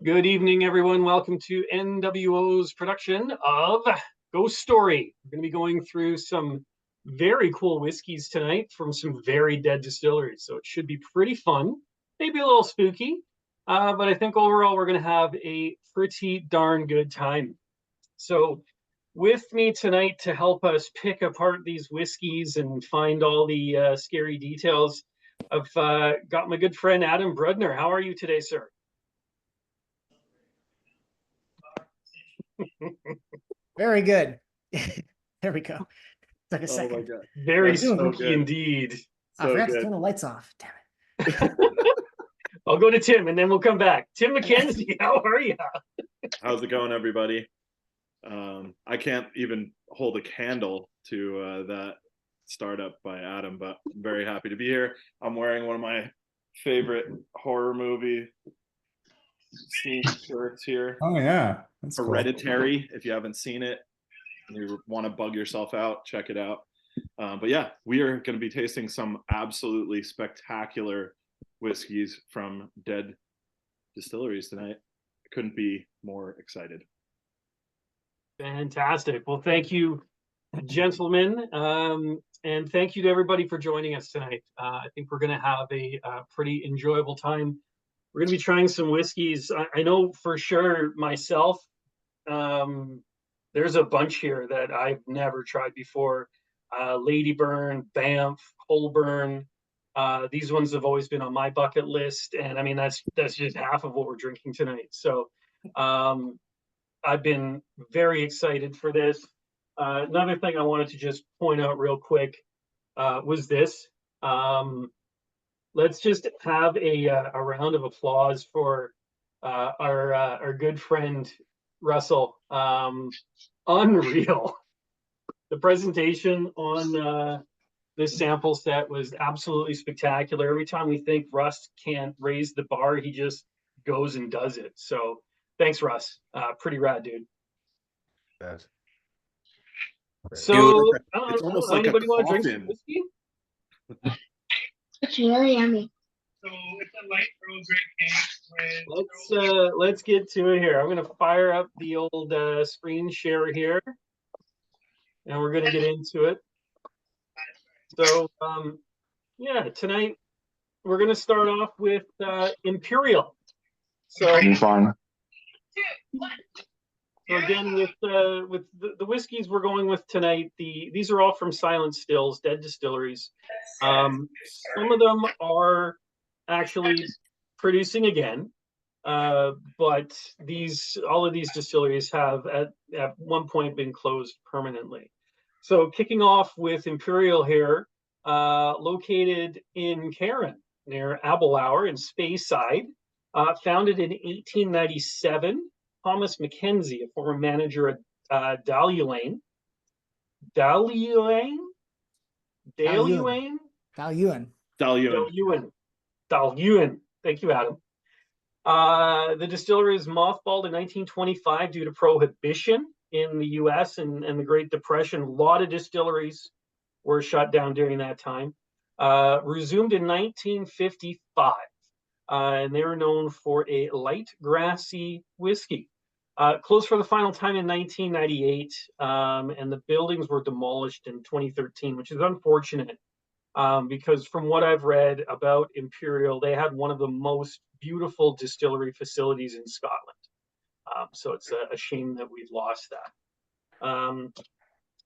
Good evening, everyone. Welcome to NWO's production of Ghost Story. We're going to be going through some very cool whiskeys tonight from some very dead distilleries. So it should be pretty fun, maybe a little spooky, but I think overall we're going to have a pretty darn good time. So with me tonight to help us pick apart these whiskeys and find all the scary details, I've got my good friend Adam Brudner. How are you today, sir? Very good. There we go. Took a second. Oh my God. Very spooky indeed. I forgot to turn the lights off. Damn it. I'll go to Tim and then we'll come back. Tim MacKenzie, how are you? How's it going, everybody? I can't even hold a candle to that startup by Adam, but I'm very happy to be here. I'm wearing one of my favorite horror movie shirts here. Oh yeah, that's Hereditary. Cool. If you haven't seen it, you want to bug yourself out, check it out. But yeah, we are going to be tasting some absolutely spectacular whiskeys from dead distilleries tonight. I couldn't be more excited. Fantastic. Well, thank you, gentlemen, and thank you to everybody for joining us tonight. I think we're going to have a pretty enjoyable time. We're going to be trying some whiskeys. I know for sure myself, there's a bunch here that I've never tried before. LADYBURN, BANFF, COLEBURN. These ones have always been on my bucket list. And I mean, that's just half of what we're drinking tonight. So I've been very excited for this. Another thing I wanted to just point out real quick was this. Let's just have a round of applause for our good friend Russell. Unreal. The presentation on this sample set was absolutely spectacular. Every time we think Russ can't raise the bar, he just goes and does it. So thanks, Russ. Pretty rad, dude. That. So it's almost like anybody a want to drink coffin. some whiskey? It's very yummy. So it's a light rose cake with Let's get to it here. I'm gonna fire up the old screen share here, and we're gonna get into it. So yeah, tonight we're gonna start off with Imperial. So Fun. So again, with the whiskeys we're going with tonight, these are all from Silent Stills, dead distilleries. Some of them are actually producing again, but all of these distilleries have at one point been closed permanently. So kicking off with Imperial here, located in Carn near Aberlour in Speyside, founded in 1897. Thomas MacKenzie, a former manager at Daluane. Daluane. Thank you, Adam. The distillery is mothballed in 1925 due to prohibition in the U.S. and the Great Depression. A lot of distilleries were shut down during that time. Resumed in 1955, and they were known for a light grassy whiskey. Closed for the final time in 1998, and the buildings were demolished in 2013, which is unfortunate because from what I've read about Imperial, they had one of the most beautiful distillery facilities in Scotland. So it's a shame that we've lost that.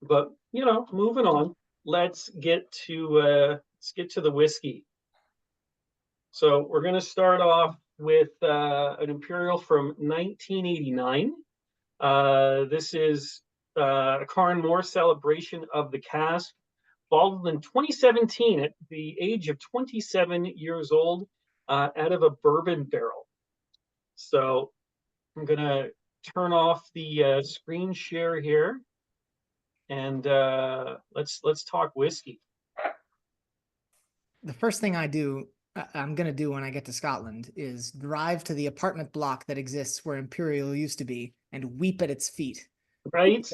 But you know, moving on, let's get to the whiskey. So we're going to start off with an Imperial from 1989. This is a Carn Mor celebration of the cask, bottled in 2017 at the age of 27 years old, out of a bourbon barrel. So I'm going to turn off the screen share here, and let's talk whiskey. The first thing I'm going to do when I get to Scotland is drive to the apartment block that exists where Imperial used to be and weep at its feet. Right?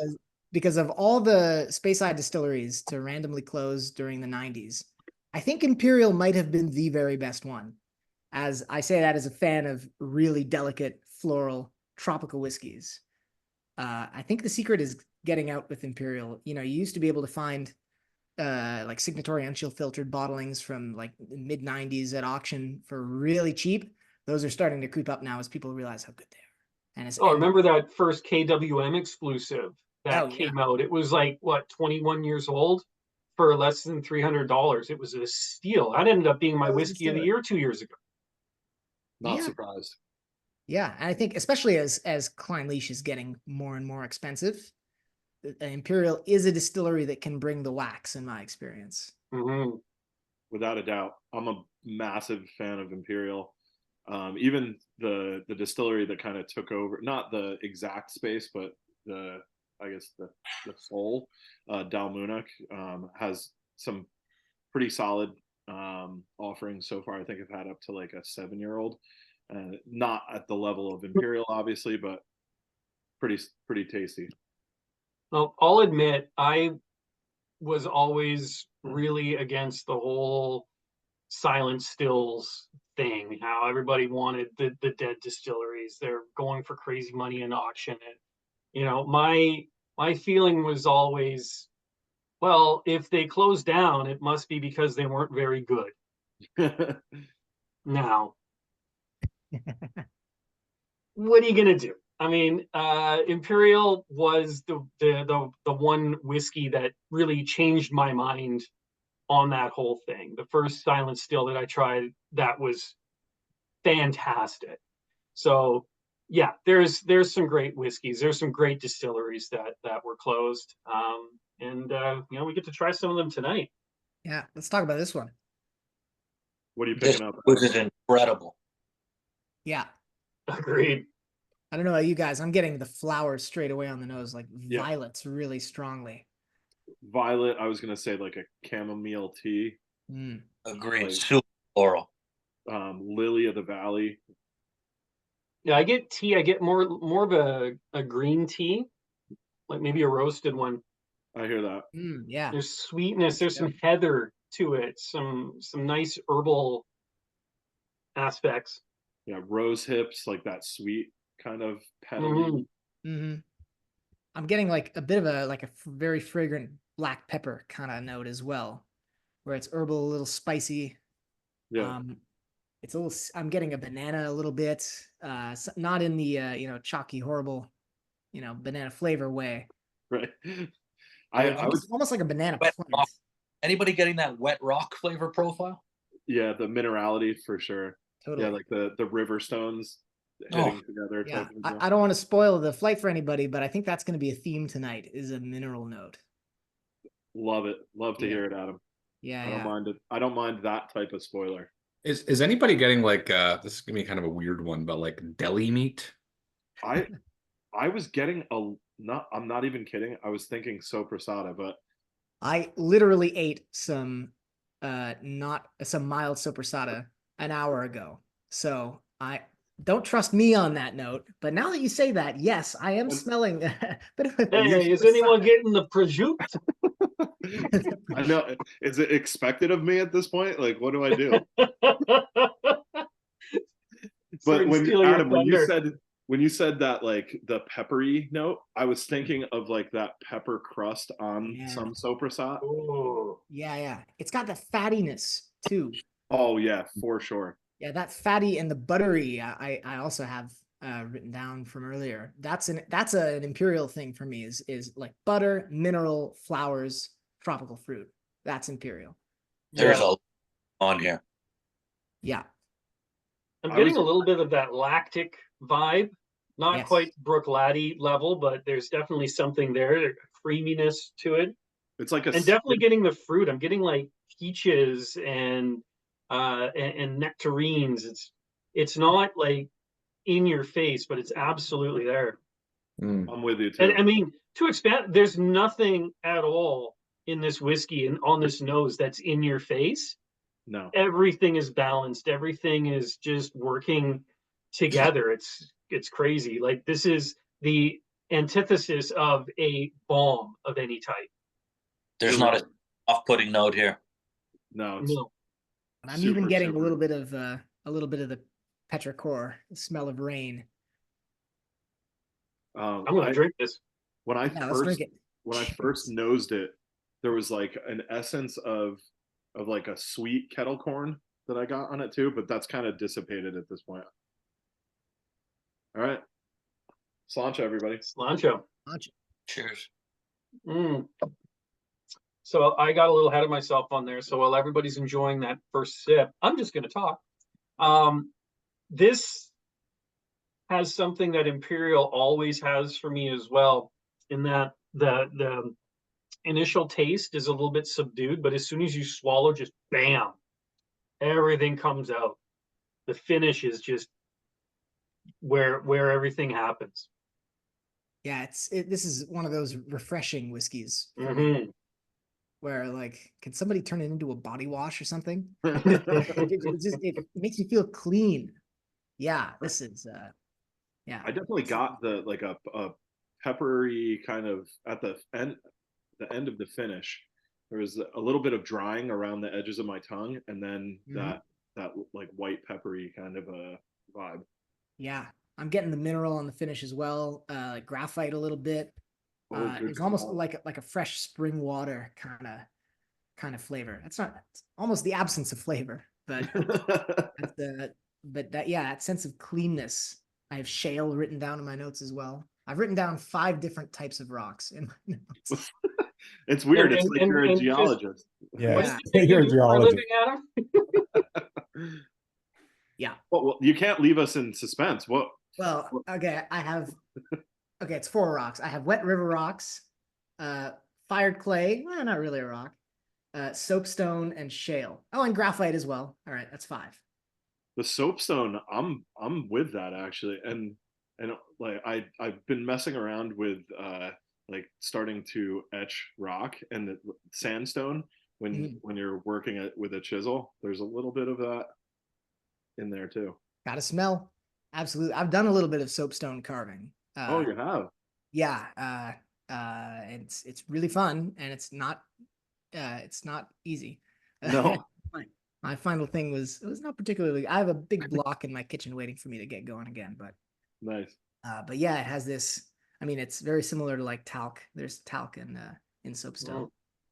Because of all the Speyside distilleries to randomly close during the 90s, I think Imperial might have been the very best one. As I say that as a fan of really delicate floral, tropical whiskeys. I think the secret is getting out with Imperial. You know, you used to be able to find like signatory unchill filtered bottlings from like the mid 90s at auction for really cheap. Those are starting to creep up now as people realize how good they are. And it's Oh, remember that first KWM exclusive that Oh, yeah. came out? It was like, what, 21 years old for less than $300. It was a steal. That ended up being my That was whiskey of the distiller. year 2 years ago. Not Yeah. surprised. Yeah, and I think especially as Klein Leash is getting more and more expensive, Imperial is a distillery that can bring the wax, in my experience. Mm-hmm. Without a doubt. I'm a massive fan of Imperial. Even the distillery that kind of took over, not the exact space, but I guess the soul, Dalmunach, has some pretty solid offerings so far. I think I've had up to like a 7-year-old, not at the level of Imperial, obviously, but pretty tasty. Well, I'll admit, I was always really against the whole silent stills thing, how everybody wanted the dead distilleries. They're going for crazy money in auction. And, you know, my feeling was always, well, if they closed down, it must be because they weren't very good. Now, what are you gonna do? I mean, Imperial was the one whiskey that really changed my mind on that whole thing. The first silent still that I tried, that was fantastic. So yeah, there's some great whiskeys. There's some great distilleries that were closed. And you know, we get to try some of them tonight. Yeah, let's talk about this one. What are you This picking up? was incredible. Yeah. Agreed. I don't know about you guys. I'm getting the flowers straight away on the nose, like Yeah. violets really strongly. Violet, I was gonna say like a chamomile tea. Mm. Agreed. Like- Super floral. Lily of the Valley. Yeah, I get tea. I get more of a green tea, like maybe a roasted one. I hear that. Yeah. There's sweetness. There's some heather to it. Some nice herbal aspects. Yeah, rose hips, like that sweet kind of petally. Mm-hmm. I'm getting like a bit of a very fragrant black pepper kind of note as well, where it's herbal, a little spicy. Yeah. It's a little. I'm getting a banana a little bit, not in the you know, chalky, horrible, you know, banana flavor way. Right. I was almost like a banana Wet plant. rock. Anybody getting that wet rock flavor profile? Yeah, the minerality for sure. Totally. Yeah, like the river stones hitting together. Yeah, Type of deal. I don't want to spoil the flight for anybody, but I think that's going to be a theme tonight, is a mineral note. Love it. Love to Yeah. hear it, Adam. Yeah, I don't yeah. mind it. I don't mind that type of spoiler. Is anybody getting like this is gonna be kind of a weird one, but like deli meat? I was getting I'm not even kidding. I was thinking sopressata, but I literally ate some not some mild sopressata an hour ago. So I don't trust me on that note. But now that you say that, yes, I am smelling a bit of a Hey, is anyone getting the prosciutto? I know. Is it expected of me at this point? Like, what do I do? But when Adam, when you said that, like the peppery note, I was thinking of like that pepper crust on some sopressata. Oh, Yeah, yeah. It's got the fattiness too. Oh yeah, for sure. Yeah, that fatty and the buttery. I also have written down from earlier. That's an Imperial thing for me. Is like butter, mineral, flowers, tropical fruit. That's Imperial. There's a lot on here. Yeah. I'm getting a little bit of that lactic vibe. Not Yes. quite Brook Laddie level, but there's definitely something there, a creaminess to it. It's like And definitely getting the fruit. I'm getting like peaches and nectarines. It's not like in your face, but it's absolutely there. I'm with you too. And I mean, to expand, there's nothing at all in this whiskey and on this nose that's in your face. No. Everything is balanced. Everything is just working together. It's crazy. Like, this is the antithesis of a bomb of any type. There's not a off-putting note here. No. It's No. And I'm even getting a little bit of the petrichor, the smell of rain. I'm gonna drink this. When I Yeah, let's drink it. when I first nosed it, there was like an essence of like a sweet kettle corn that I got on it too, but that's kind of dissipated at this point. All right. Sláinte, everybody. Cilantro. Cheers. Mm. So I got a little ahead of myself on there. So while everybody's enjoying that first sip, I'm just going to talk. This has something that Imperial always has for me as well, in that the initial taste is a little bit subdued, but as soon as you swallow, just bam, everything comes out. The finish is just where everything happens. Yeah, this is one of those refreshing whiskeys Mm-hmm. where, like, can somebody turn it into a body wash or something? It makes you feel clean. Yeah, this is yeah. I definitely got the like a peppery kind of at the end of the finish. There was a little bit of drying around the edges of my tongue, and then that like white peppery kind of a vibe. Yeah, I'm getting the mineral on the finish as well. Like graphite a little bit. It's almost like a fresh spring water kind of flavor. It's almost the absence of flavor, but that sense of cleanness. I have shale written down in my notes as well. I've written down 5 different types of rocks in my notes. It's weird. It's like you're a geologist. What's Yeah. the thing You're you a do for a living, geologist. Adam? Yeah. Well, you can't leave us in suspense. What? Well, okay, it's 4 rocks. I have wet river rocks, fired clay, well, not really a rock, soapstone, and shale. Oh, and graphite as well. All right, that's 5. The soapstone, I'm with that actually, and like I've been messing around with like starting to etch rock and the sandstone when you're working with a chisel. There's a little bit of that in there too. Got to smell. Absolutely. I've done a little bit of soapstone carving. Oh, you have? Yeah. It's really fun, and it's not easy. No. My final thing was, it was not particularly, I have a big block in my kitchen waiting for me to get going again, but Nice. But yeah, it has this, I mean, it's very similar to like talc. There's talc in soapstone.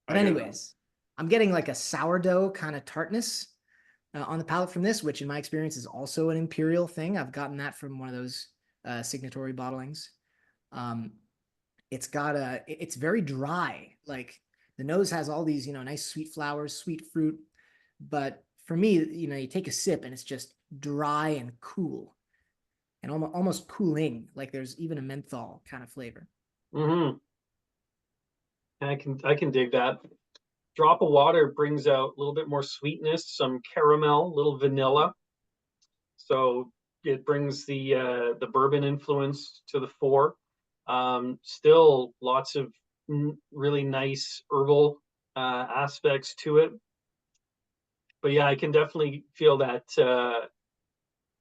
But anyways, I'm getting like a sourdough kind of tartness on the palate from this, which in my experience is also an Imperial thing. I've gotten that from one of those signatory bottlings. It's very dry. Like the nose has all these, nice sweet flowers, sweet fruit. But for me, you take a sip and it's just dry and cool and almost cooling. Like there's even a menthol kind of flavor. Mm-hmm. I can dig that. Drop of water brings out a little bit more sweetness, some caramel, little vanilla. So it brings the bourbon influence to the fore. Still lots of really nice herbal aspects to it. But yeah, I can definitely feel that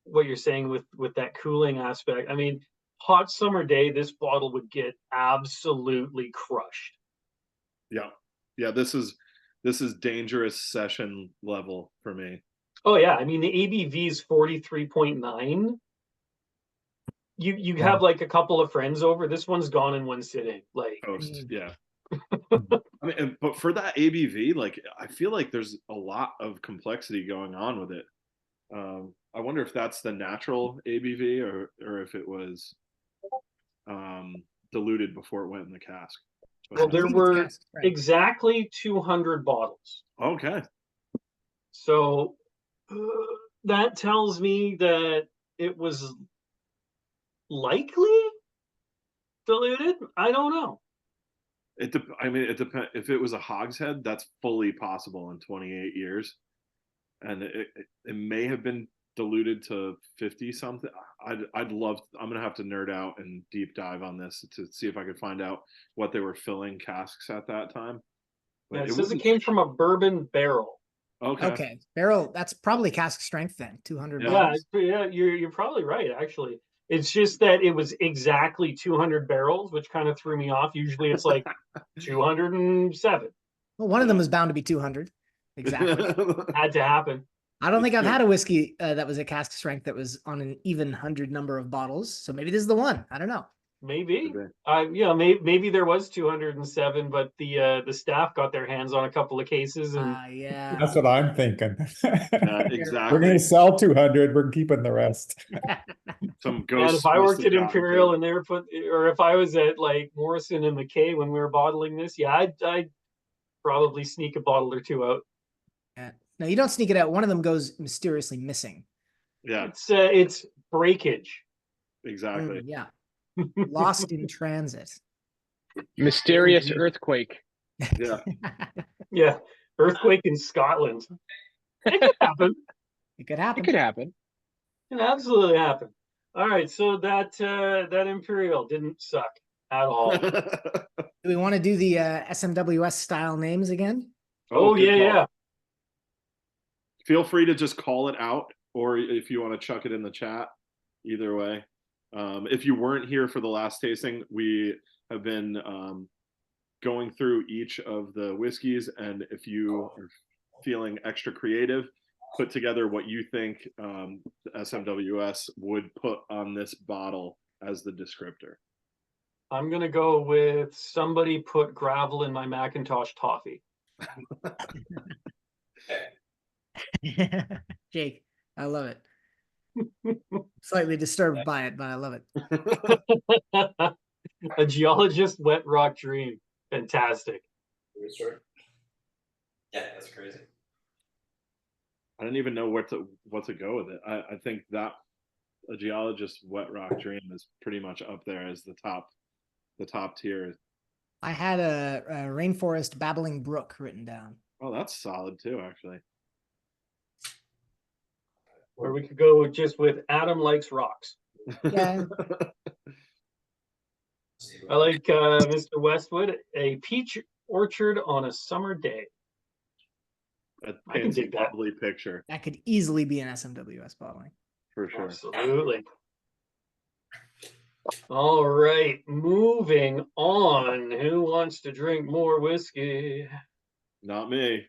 what you're saying with that cooling aspect. I mean, hot summer day, this bottle would get absolutely crushed. Yeah. This is dangerous session level for me. Oh yeah, I mean the ABV is 43.9. You have like a couple of friends over. This one's gone in one sitting. Like Toast, yeah. I mean, but for that ABV, like I feel like there's a lot of complexity going on with it. I wonder if that's the natural ABV or if it was diluted before it went in the cask. Well, there were exactly 200 bottles. Okay. So that tells me that it was likely diluted. I don't know. It depends. If it was a hogshead, that's fully possible in 28 years, and it may have been diluted to 50 something. I'd love. I'm gonna have to nerd out and deep dive on this to see if I could find out what they were filling casks at that time. But Yeah, it says it came from a bourbon barrel. Okay, barrel. That's probably cask strength then. 200. Yeah, you're probably right. Actually, it's just that it was exactly 200 barrels, which kind of threw me off. Usually, it's like 207. Well, one of them was bound to be 200. Exactly. Had to happen. I don't think I've had a whiskey that was a cask strength that was on an even 100 number of bottles. So maybe this is the one. I don't know. Maybe. Could Yeah, maybe there was 207, but the staff got their hands on a couple of cases, and Yeah. That's what I'm thinking. Yeah, We're exactly. gonna sell 200, we're keeping the rest. Some and ghosts. if I must worked have at gotten Imperial to and they were or if I was at like Morrison and McKay when we were bottling this, yeah, I'd probably sneak a bottle or two out. Yeah. No, you don't sneak it out. One of them goes mysteriously missing. it. Yeah, It's breakage. exactly. Yeah. Lost in transit. Mysterious earthquake. Yeah. Yeah, earthquake in Scotland. It could happen. It could It happen. could happen. It can absolutely happen. All right, so that Imperial didn't suck at all. Do we want to do the SMWS style names again? Oh, good yeah, call. yeah. Feel free to just call it out, or if you want to chuck it in the chat, either way. If you weren't here for the last tasting, we have been going through each of the whiskeys, and if you are feeling extra creative, put together what you think the SMWS would put on this bottle as the descriptor. I'm gonna go with somebody put gravel in my Macintosh toffee. Jake, I love it. Slightly disturbed by it, but I love it. A geologist wet rock dream. Fantastic. Yeah, that's crazy. I didn't even know what to go with it. I think that a geologist wet rock dream is pretty much up there as the top tier. I had a rainforest babbling brook written down. Oh, that's solid too, actually. Or we could go just with Adam likes rocks. Yeah. I like Mr. Westwood, a peach orchard on a summer day. That I can paints a dig that. lovely picture That could easily be an SMWS bottling. for sure. Absolutely. All right, moving on. Who wants to drink more whiskey? Not me.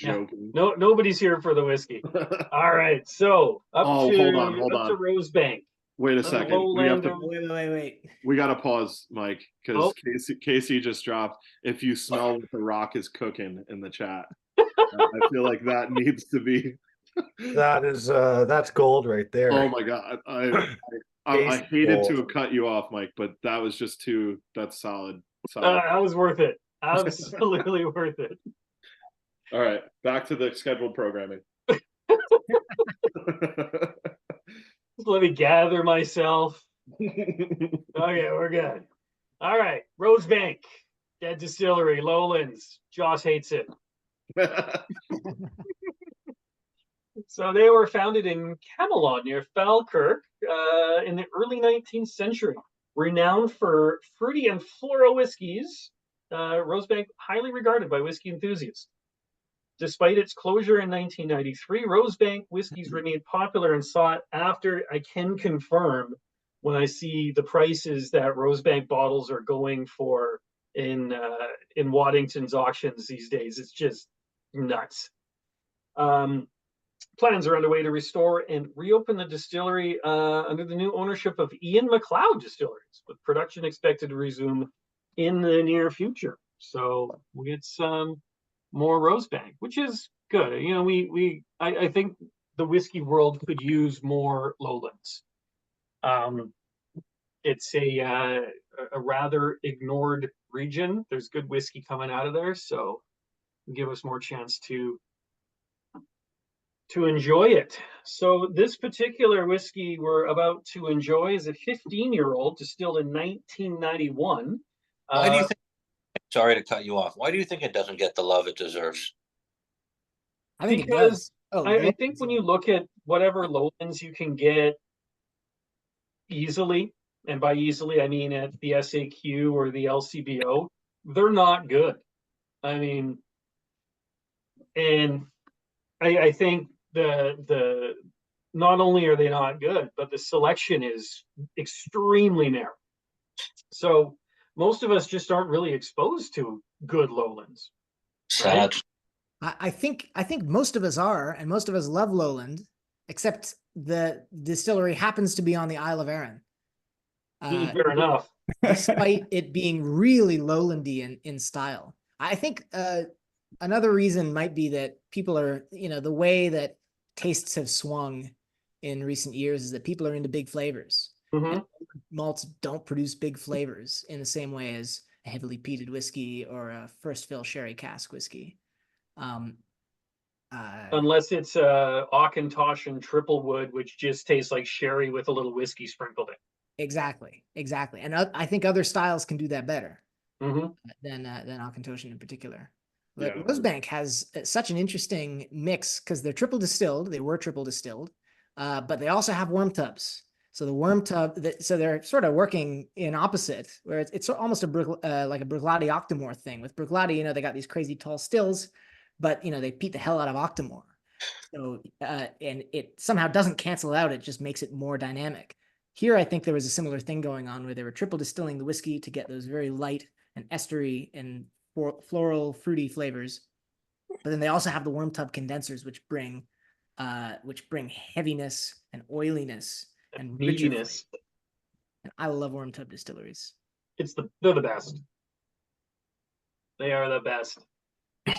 Yeah. Joking. No, nobody's here for the whiskey. All right, so up Oh, to hold on. Rosebank. Wait a second. We have to. Lowlander. Wait. We got to pause, Mike, because Oh. Casey just dropped. If you smell what the rock is cooking in the chat, I feel like that needs to be. That is that's gold right there. Oh my god! I Casey hated gold. to have cut you off, Mike, but that was just too. That's solid. That was worth it. Absolutely worth it. All right, back to the scheduled programming. Just let me gather myself. Okay, we're good. All right, Rosebank, Dead Distillery, Lowlands. Josh hates it. So they were founded in Camelot near Falkirk in the early 19th century. Renowned for fruity and floral whiskeys, Rosebank highly regarded by whiskey enthusiasts. Despite its closure in 1993, Rosebank whiskeys remained popular and sought after. I can confirm when I see the prices that Rosebank bottles are going for in Waddington's auctions these days. It's just nuts. Plans are underway to restore and reopen the distillery under the new ownership of Ian McLeod Distilleries, with production expected to resume in the near future. So we get some more Rosebank, which is good. You know, I think the whiskey world could use more Lowlands. It's a rather ignored region. There's good whiskey coming out of there, so give us more chance to enjoy it. So this particular whiskey we're about to enjoy is a 15-year-old distilled in 1991. Why do you think? Sorry to cut you off. Why do you think it doesn't get the love it deserves? I think it Because does. Oh, I think when you look at whatever Lowlands you can get easily, and by easily I mean at the SAQ or the LCBO, they're not good. I mean, and I think the not only are they not good, but the selection is extremely narrow. So most of us just aren't really exposed to good Lowlands. Sad. I think most of us are, and most of us love Lowland, except the distillery happens to be on the Isle of Arran. Fair enough. despite it being really lowlandy in style. I think another reason might be that people are, the way that tastes have swung in recent years is that people are into big flavors. Mhm. Malts don't produce big flavors in the same way as a heavily peated whiskey or a first fill sherry cask whiskey. Unless it's Auchentoshan and triple wood, which just tastes like sherry with a little whiskey sprinkled in. Exactly. And I think other styles can do that better Mhm. than Auchentoshan in particular. Yeah. But Rosebank has such an interesting mix because they're triple distilled. They were triple distilled, but they also have worm tubs. So the worm tub, so they're sort of working in opposite, where it's almost like a Bruichladdich Octomore thing. With Bruichladdich, they got these crazy tall stills, but they peat the hell out of Octomore. So and it somehow doesn't cancel out; it just makes it more dynamic. Here, I think there was a similar thing going on where they were triple distilling the whiskey to get those very light and estery and floral, fruity flavors. But then they also have the worm tub condensers, which bring heaviness and oiliness and richer Meatiness. flavor. And I love worm tub distilleries. They're the best. They are the best.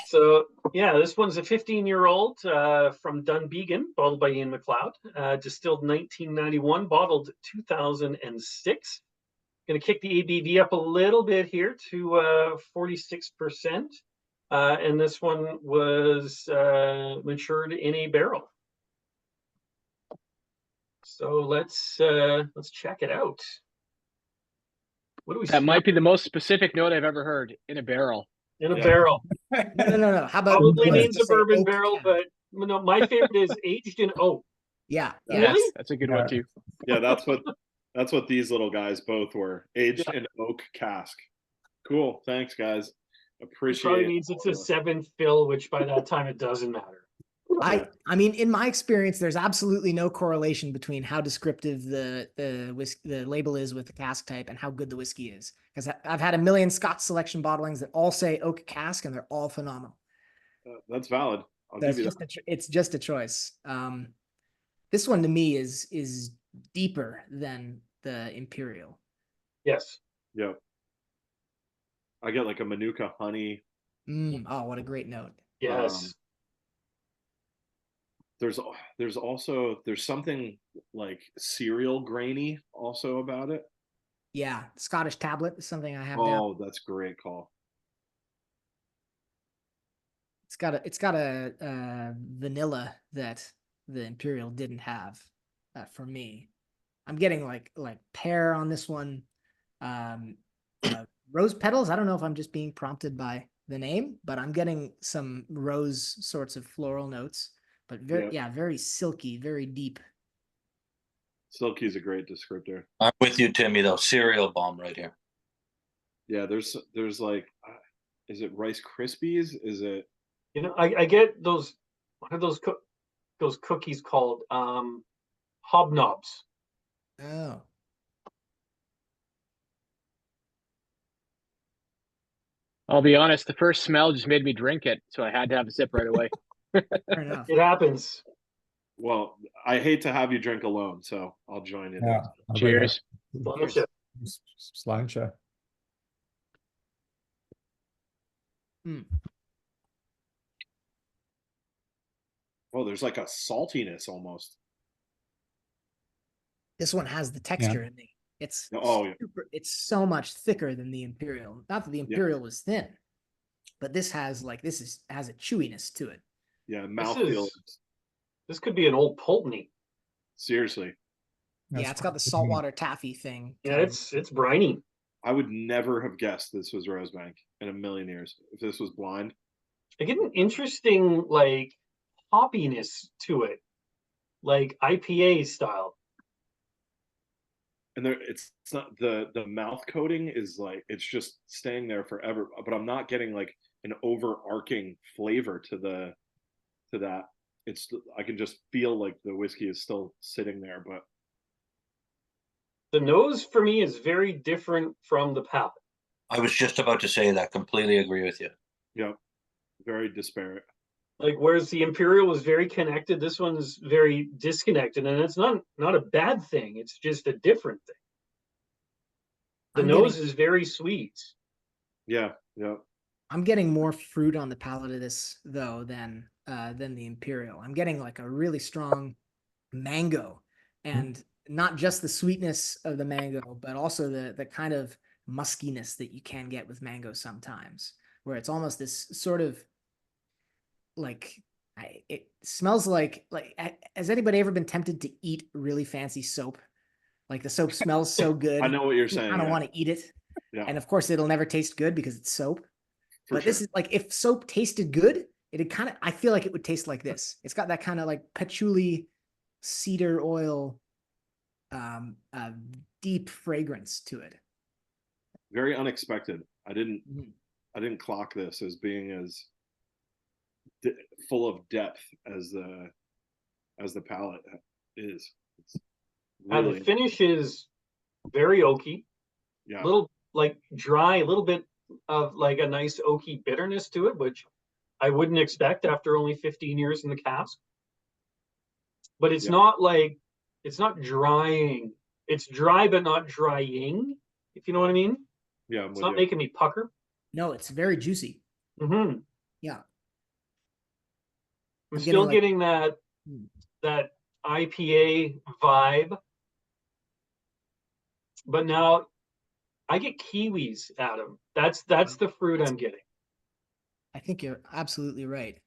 So yeah, this one's a 15-year-old from Dunbhegan, bottled by Ian McLeod, distilled 1991, bottled 2006. Going to kick the ABV up a little bit here to 46%, and this one was matured in a barrel. So let's check it out. What do we? That might be the most specific note I've ever heard. In a barrel. In a barrel. No. How about Probably means a say bourbon oak barrel, cask? but no, my favorite is aged in oak. Yeah. Really? That's a good one too. Yeah, that's what these little guys both were. Aged in oak cask. Cool. Thanks, guys. Appreciate Probably it. means it's a 7th fill, which by that time it doesn't matter. I mean, in my experience, there's absolutely no correlation between how descriptive the label is with the cask type and how good the whiskey is. Because I've had a million Scotch selection bottlings that all say oak cask, and they're all phenomenal. That's valid. I'll That's give you just that. it's just a choice. This one to me is deeper than the Imperial. Yes. Yeah. I get like a Manuka honey. Oh, what a great note. Yes. There's something like cereal grainy also about it. Yeah, Scottish tablet is something I have down. Oh, that's a great call. It's got a vanilla that the Imperial didn't have for me. I'm getting like pear on this one. Rose petals. I don't know if I'm just being prompted by the name, but I'm getting some rose sorts of floral notes. But very silky, very deep. Silky is a great descriptor. I'm with you, Timmy, though. Cereal bomb right here. Yeah, there's like, is it Rice Krispies? Is it? I get those. What are those cookies called? Hobnobs. Oh. I'll be honest, the first smell just made me drink it, so I had to have a sip right away. Fair enough. It happens. Well, I hate to have you drink alone, so I'll join in. Yeah. Cheers. Sláinte. Oh, there's like a saltiness almost. This one has the texture in me. It's it's so much thicker than the Imperial. Not that the Imperial was thin, but this has has a chewiness to it. Yeah, mouthfeel. This could be an old Pulteney. Seriously. Yeah, it's got the saltwater taffy thing. Yeah, it's briny. I would never have guessed this was Rosebank in a million years if this was blind. I get an interesting like hoppiness to it, like IPA style. And it's not the mouth coating is like it's just staying there forever. But I'm not getting like an overarching flavor to that. I can just feel like the whiskey is still sitting there, but the nose for me is very different from the palate. I was just about to say that. Completely agree with you. Yeah, very disparate. Like whereas the Imperial was very connected, this one's very disconnected, and it's not a bad thing. It's just a different thing. The nose is very sweet. Yeah, yeah. I'm getting more fruit on the palate of this though than the Imperial. I'm getting like a really strong mango, and not just the sweetness of the mango, but also the kind of muskiness that you can get with mango sometimes, where it's almost this sort of like it smells like has anybody ever been tempted to eat really fancy soap? Like the soap smells so good. I know what you're saying. I don't yeah. want to eat it. Yeah. And of course it'll never taste good because it's soap. For But this is like, if soap tasted good, it'd kind of, I feel like it would taste like this. It's got that kind of like patchouli, cedar oil, deep fragrance to it. Very unexpected. I didn't clock this as being as full of depth as the palate is. It's The finish is very oaky. Yeah. A little like dry, a little bit of like a nice oaky bitterness to it, which I wouldn't expect after only 15 years in the cask. But it's not like, it's not drying. It's dry, but not drying, if you know what I mean. Yeah. It's not making me pucker. No, it's very juicy. Mm-hmm. Yeah. I'm still getting that IPA vibe. But now I get kiwis, Adam. That's the fruit I'm getting. I think you're absolutely right.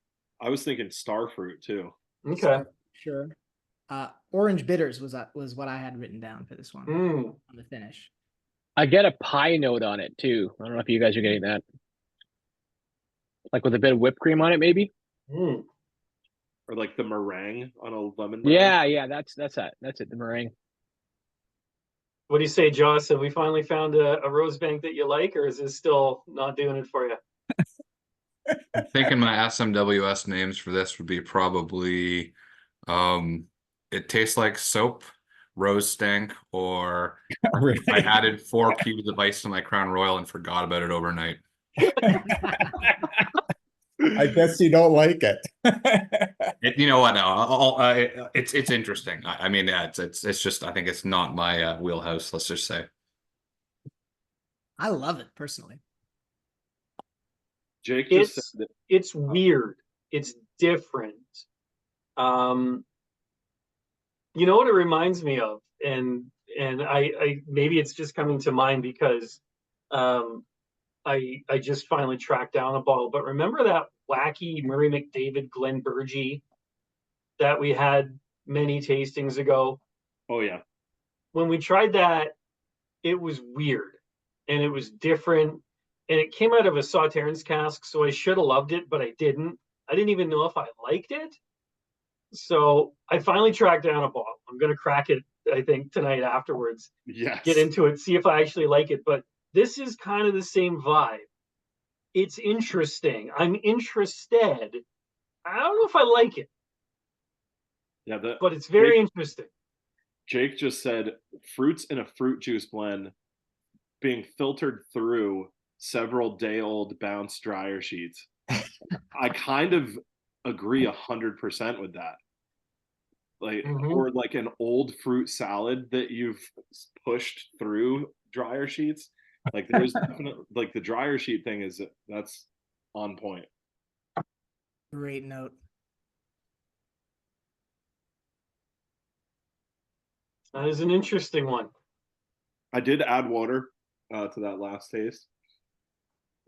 I was thinking starfruit too. Okay. Sure. Orange bitters was what I had written down for this one on the finish. I get a pie note on it too. I don't know if you guys are getting that. Like with a bit of whipped cream on it, maybe. Or like the meringue on a lemon. Yeah, that's it. That's it. The meringue. What do you say, Joss? Have we finally found a Rosebank that you like, or is this still not doing it for you? I'm thinking my SMWS names for this would be probably it tastes like soap, rose stank, or I added 4 cubes of ice to my Crown Royal and forgot about it overnight. I guess you don't like it. You know what? No, it's interesting. I mean, yeah, it's just, I think it's not my wheelhouse. Let's just say. I love it personally. Jake just said that. It's weird. It's different. You know what it reminds me of, and I maybe it's just coming to mind because I just finally tracked down a bottle. But remember that wacky Murray McDavid Glenbergie that we had many tastings ago? Oh yeah. When we tried that, it was weird and it was different, and it came out of a Sauternes cask, so I should have loved it, but I didn't. I didn't even know if I liked it. So I finally tracked down a bottle. I'm gonna crack it, I think, tonight afterwards. Yes. Get into it, see if I actually like it. But this is kind of the same vibe. It's interesting. I'm interested. I don't know if I like it. Yeah, but it's very interesting. Jake just said fruits in a fruit juice blend being filtered through several day-old bounce dryer sheets. I kind of agree 100% with that. Like, or like an old fruit salad that you've pushed through dryer sheets. Like there's definitely, like the dryer sheet thing that's on point. Great note. That is an interesting one. I did add water to that last taste,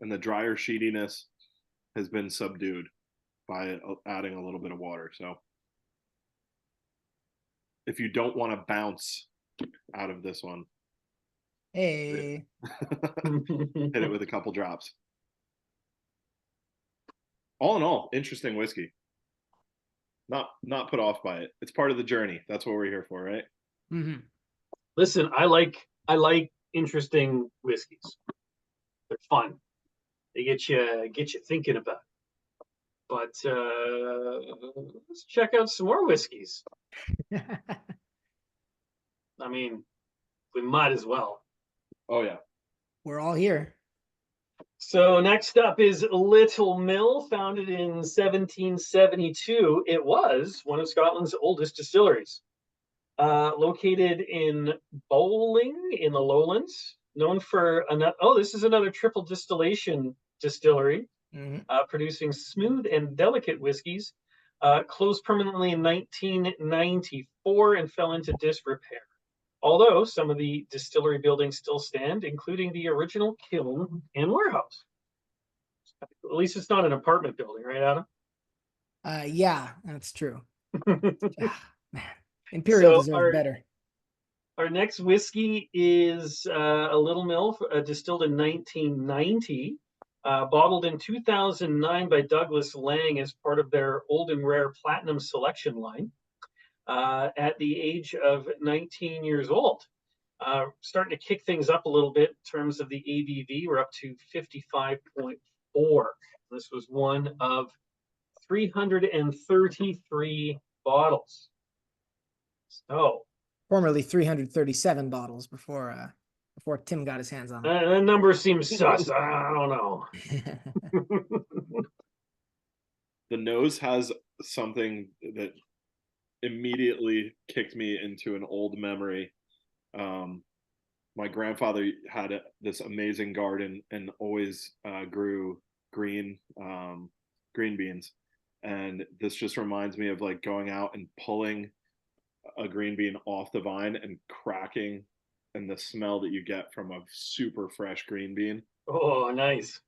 and the dryer sheetiness has been subdued by adding a little bit of water. So if you don't want to bounce out of this one, hey, hit it with a couple drops. All in all, interesting whiskey. Not put off by it. It's part of the journey. That's what we're here for, right? Mm-hmm. Listen, I like interesting whiskeys. They're fun. They get you thinking about it. But let's check out some more whiskeys. I mean, we might as well. Oh yeah. We're all here. So next up is LITTLEMILL, founded in 1772. It was one of Scotland's oldest distilleries. Located in Bowling in the Lowlands. known for another. Oh, this is another triple distillation distillery, producing smooth and delicate whiskeys. Closed permanently in 1994 and fell into disrepair. Although some of the distillery buildings still stand, including the original kiln and warehouse. At least it's not an apartment building, right, Adam? Yeah, that's true. Man, Imperial deserves better. Our next whiskey is a Little Mill, distilled in 1990, bottled in 2009 by Douglas Laing as part of their Old and Rare Platinum Selection line. At the age of 19 years old. Starting to kick things up a little bit in terms of the ABV. We're up to 55.4. This was one of 333 bottles. So, formerly 337 bottles before Tim got his hands on it. That number seems sus. I don't know. The nose has something that immediately kicked me into an old memory. My grandfather had this amazing garden and always grew green beans, and this just reminds me of like going out and pulling a green bean off the vine and cracking, and the smell that you get from a super fresh green bean. Oh, nice.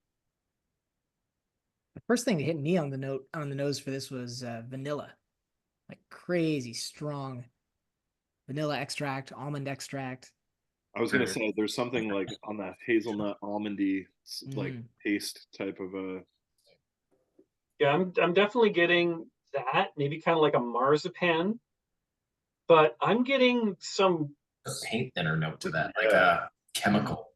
The first thing that hit me on the nose for this was vanilla. Like crazy strong vanilla extract, almond extract. I was gonna say there's something like on that hazelnut almondy like taste type of a. Yeah, I'm definitely getting that. Maybe kind of like a marzipan, but I'm getting some a paint thinner note to that, like a chemical.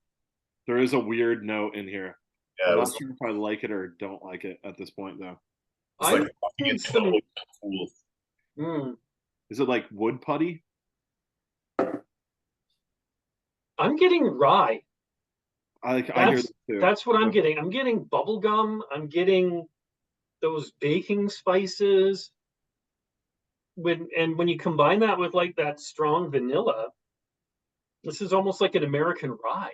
There is a weird note in here. Yeah, I'm not sure if I like it or don't like it at this point though. It's like it's totally cool. Is it like wood putty? I'm getting rye. I hear that too. That's what I'm getting. I'm getting bubble gum. I'm getting those baking spices. When you combine that with like that strong vanilla, this is almost like an American rye.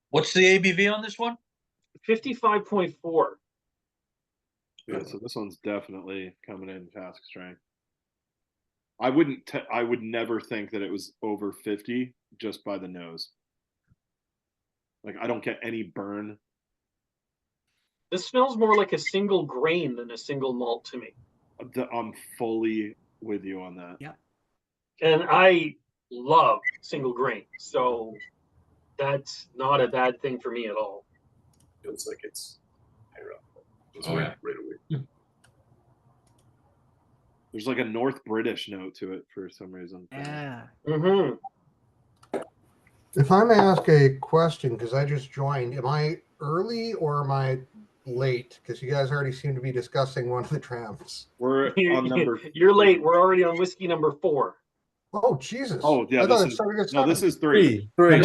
What's the ABV on this one? 55.4. Yeah, so this one's definitely coming in cask strength. I would never think that it was over 50 just by the nose. Like I don't get any burn. This smells more like a single grain than a single malt to me. I'm fully with you on that. Yeah. And I love single grain, so that's not a bad thing for me at all. Feels like it's right away. There's like a North British note to it for some reason. Yeah. If I may ask a question, because I just joined, am I early or am I late? Because you guys already seem to be discussing one of the trams. We're on number. You're late. We're already on whiskey number 4. Oh Jesus! Oh yeah, this is 3. Three.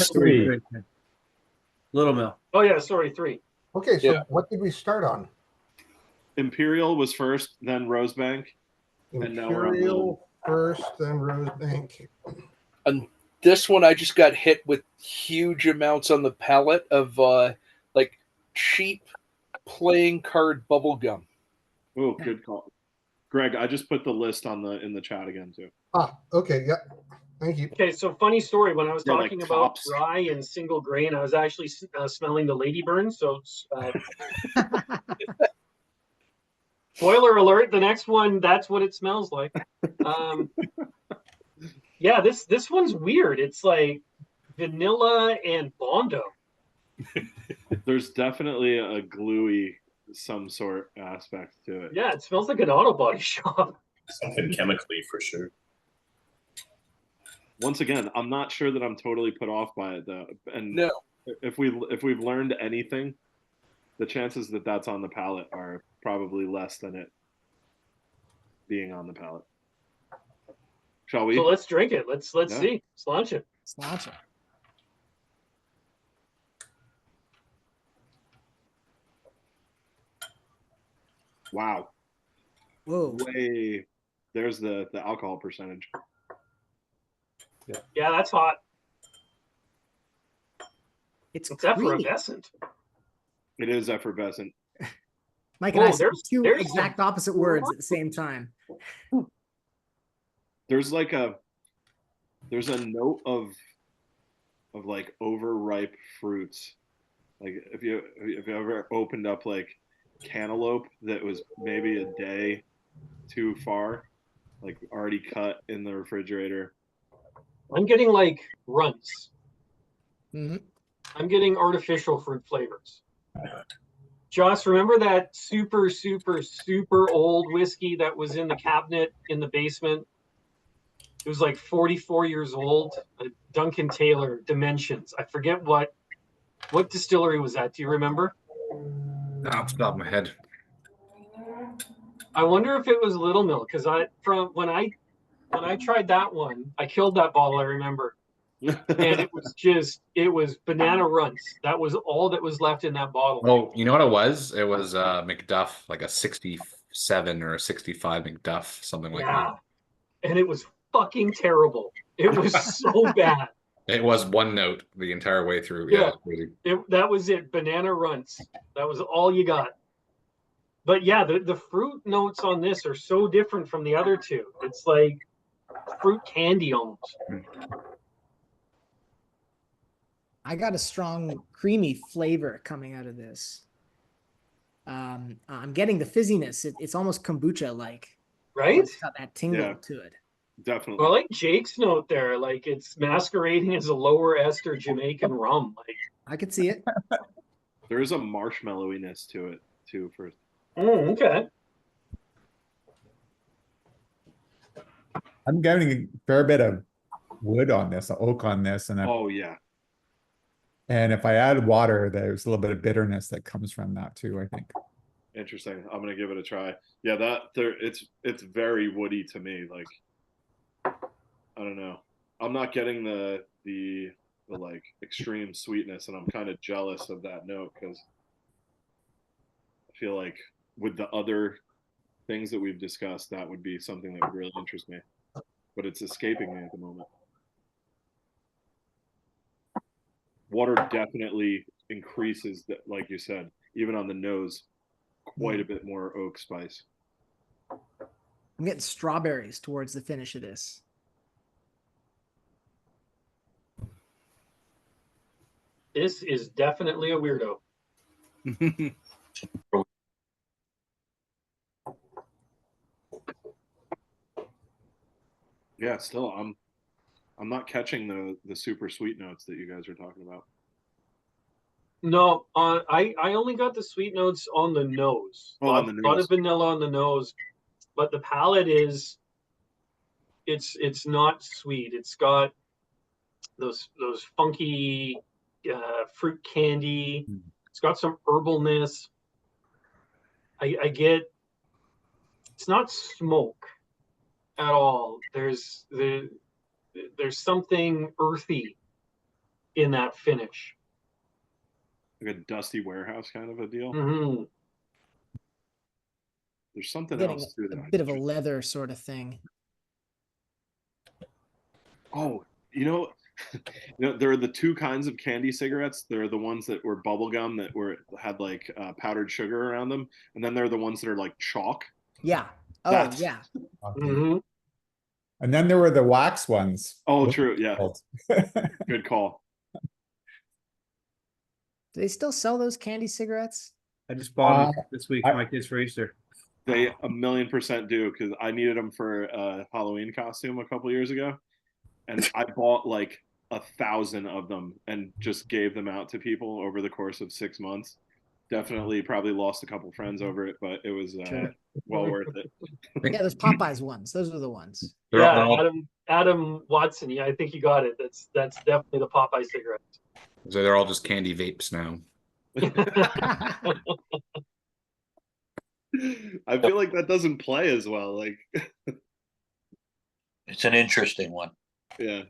Little Mill. Oh yeah, sorry, 3. Okay, so what did we start on? Imperial was first, then Rosebank, and now we're on Imperial first, then Rosebank. And this one, I just got hit with huge amounts on the palate of like cheap playing card bubble gum. Oh, good call, Greg. I just put the list on in the chat again too. Ah, okay, yeah. Thank you. Okay, so funny story. When I was Yeah, talking like about tops. rye and single grain, I was actually smelling the LADYBURN. So, spoiler alert: the next one, that's what it smells like. Yeah, this one's weird. It's like vanilla and Bondo. There's definitely a gluey some sort aspect to it. Yeah, it smells like an auto body shop. Something chemically for sure. Once again, I'm not sure that I'm totally put off by it though. And No. if we've learned anything, the chances that that's on the palate are probably less than it being on the palate. Shall we? So let's drink it. Let's see. Let's launch it. Let's launch it. Wow. Whoa. Way. There's the alcohol percentage. Yeah, that's hot. It's It's creamy. effervescent. It is effervescent. Mike and I Oh, said there's- two there's exact opposite words at the same time. There's like there's a note of like overripe fruits. Like if you ever opened up like cantaloupe that was maybe a day too far, like already cut in the refrigerator. I'm getting like runts. hmm I'm getting artificial fruit flavors. Joss, remember that super, super, super old whiskey that was in the cabinet in the basement? It was like 44 years old. Duncan Taylor, Dimensions. I forget what distillery was that. Do you remember? Off the top of my head. I wonder if it was LITTLEMILL, because when I tried that one, I killed that bottle, I remember. And it was banana runts. That was all that was left in that bottle. Oh, you know what it was? It was McDuff, like a 67 or a 65 McDuff, something like Yeah. And it was fucking terrible. It was so bad. that. It was one note the entire way through. Yeah. Yeah, it was crazy. That was it. Banana runts. That was all you got. But yeah, the fruit notes on this are so different from the other two. It's like fruit candy almost. I got a strong creamy flavor coming out of this. I'm getting the fizziness. It's almost kombucha like. Right? It's got that tingle Yeah. to it. Definitely. Well, I like Jake's note there. Like it's masquerading as a lower ester Jamaican rum. Like, I could see it. There is a marshmallowiness to it too. okay. I'm getting a fair bit of wood on this, oak on this, and Oh yeah. and if I add water, there's a little bit of bitterness that comes from that too, I think. Interesting. I'm gonna give it a try. Yeah, it's very woody to me. Like I don't know. I'm not getting the like extreme sweetness, and I'm kind of jealous of that note because I feel like with the other things that we've discussed, that would be something that would really interest me. But it's escaping me at the moment. Water definitely increases that, like you said, even on the nose, quite a bit more oak spice. I'm getting strawberries towards the finish of this. This is definitely a weirdo. Yeah, still I'm not catching the super sweet notes that you guys are talking about. No, I only got the sweet notes on the nose. Oh, on the A lot nose. of vanilla on the nose, but the palate is it's not sweet. It's got those funky fruit candy. It's got some herbalness. I get it's not smoke at all. There's something earthy in that finish. Like a dusty warehouse kind of a deal. Mm-hmm. There's something Getting else too that a bit of a leather sort of thing. Oh, there are the two kinds of candy cigarettes. There are the ones that were bubble gum that had like powdered sugar around them, and then there are the ones that are like chalk. Yeah. Oh, That's- yeah. Mm-hmm. And then there were the wax ones. Oh, What true. were they Yeah. called? Good call. Do they still sell those candy cigarettes? I just bought them Uh, this week for my kids for Easter. They 1,000,000% do because I needed them for a Halloween costume a couple years ago, and I bought like 1,000 of them and just gave them out to people over the course of 6 months. Definitely, probably lost a couple friends over it, but it was Sure. well worth it. Yeah, those Popeyes ones. Those were the ones. They're Yeah, all, Adam Watson. Yeah, I think you got it. That's definitely the Popeye cigarette. so they're all just candy vapes now. I feel like that doesn't play as well. Like, It's an interesting one. yeah.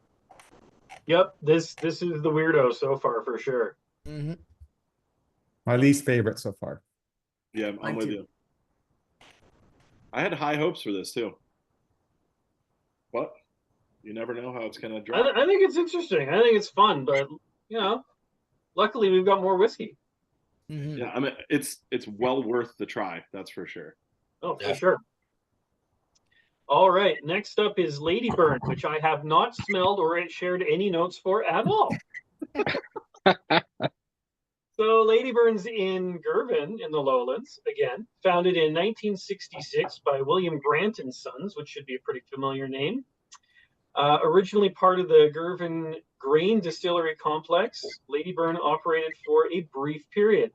Yep, this is the weirdo so far for sure. hmm My least favorite so far. Yeah, I'm Mine with too. you. I had high hopes for this too. But you never know how it's gonna drop. I think it's interesting. I think it's fun, but you know, luckily we've got more whiskey. Yeah, I mean it's well worth the try, that's for sure. Oh, for sure. All right, next up is LADYBURN, which I have not smelled or shared any notes for at all. So LADYBURN's in Girvan in the Lowlands, again, founded in 1966 by William Grant and Sons, which should be a pretty familiar name. Originally part of the Girvan Grain Distillery Complex, LADYBURN operated for a brief period.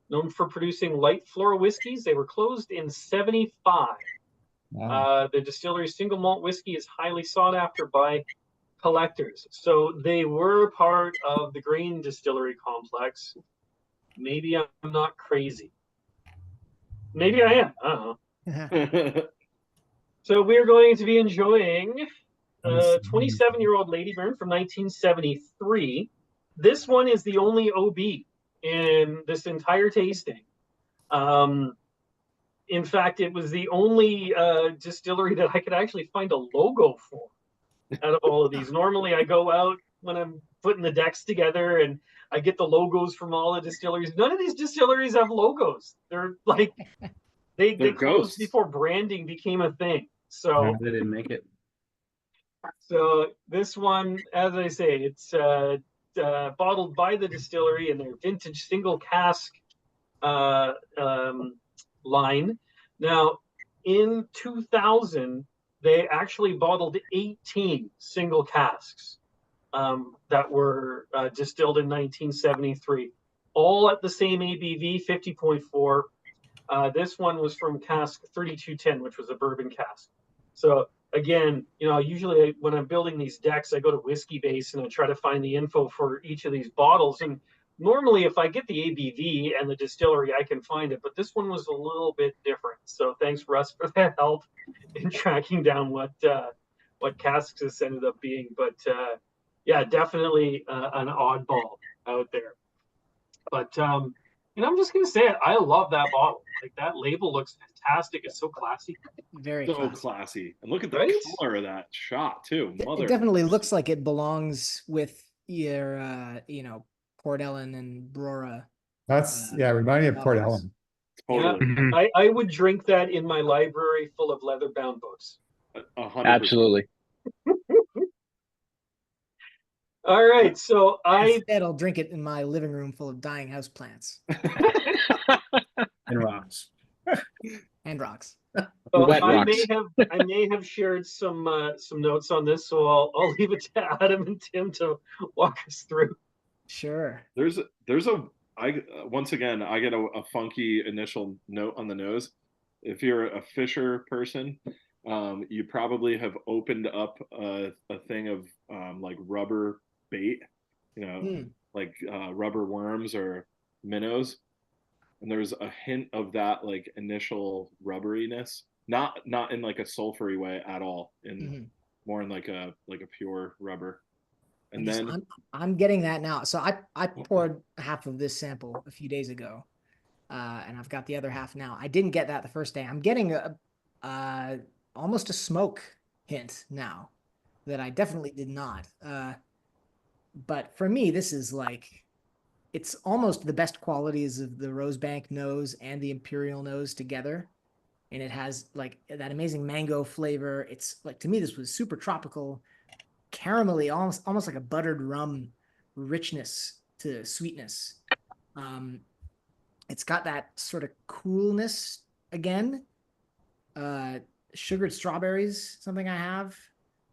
Known for producing light floral whiskeys, they were closed in 75. Wow. The distillery's single malt whiskey is highly sought after by collectors. So they were part of the Grain Distillery Complex. Maybe I'm not crazy. Maybe I am. I don't know. So we're going to be enjoying 27-year-old LADYBURN from 1973. This one is the only OB in this entire tasting. In fact, it was the only distillery that I could actually find a logo for out of all of these. Normally I go out when I'm putting the decks together and I get the logos from all the distilleries. None of these distilleries have logos. They're like, they closed ghosts. before branding became a thing. So They didn't make it. So this one, as I say, it's bottled by the distillery in their vintage single cask line. Now, in 2000, they actually bottled 18 single casks that were distilled in 1973, all at the same ABV, 50.4. This one was from cask 3210, which was a bourbon cask. So again, you know, usually when I'm building these decks, I go to Whiskey Base and I try to find the info for each of these bottles. And normally if I get the ABV and the distillery, I can find it, but this one was a little bit different. So thanks, Russ, for that help in tracking down what casks this ended up being. But yeah, definitely an oddball out there. But and I'm just gonna say it, I love that bottle. Like that label looks fantastic. It's so classy. Very So classy. classy. And look at the Right? color of that shot too. Mother. It definitely looks like it belongs with your, you know, Port Ellen and Brora. That's, yeah, reminding me of Port bottles. Ellen. Totally. I would drink that in my library full of leather-bound books. 100%. Absolutely. All right, so Instead, I'll drink it in my living room full of dying house plants And rocks. and rocks. so Wet I rocks. may have shared some notes on this, so I'll leave it to Adam and Tim to walk us through. Sure. There's once again I get a funky initial note on the nose. If you're a fisher person, you probably have opened up a thing of like rubber bait, you know, like rubber worms or minnows, and there's a hint of that like initial rubberiness, not in like a sulfury way at all, in more in like a pure rubber. And then I'm getting that now. So I poured half of this sample a few days ago, and I've got the other half now. I didn't get that the first day. I'm getting almost a smoke hint now that I definitely did not. But for me, this is like, it's almost the best qualities of the Rosebank nose and the Imperial nose together. And it has like that amazing mango flavor. It's like, to me, this was super tropical, caramelly, almost like a buttered rum richness to sweetness. It's got that sort of coolness again. Sugared strawberries, something I have.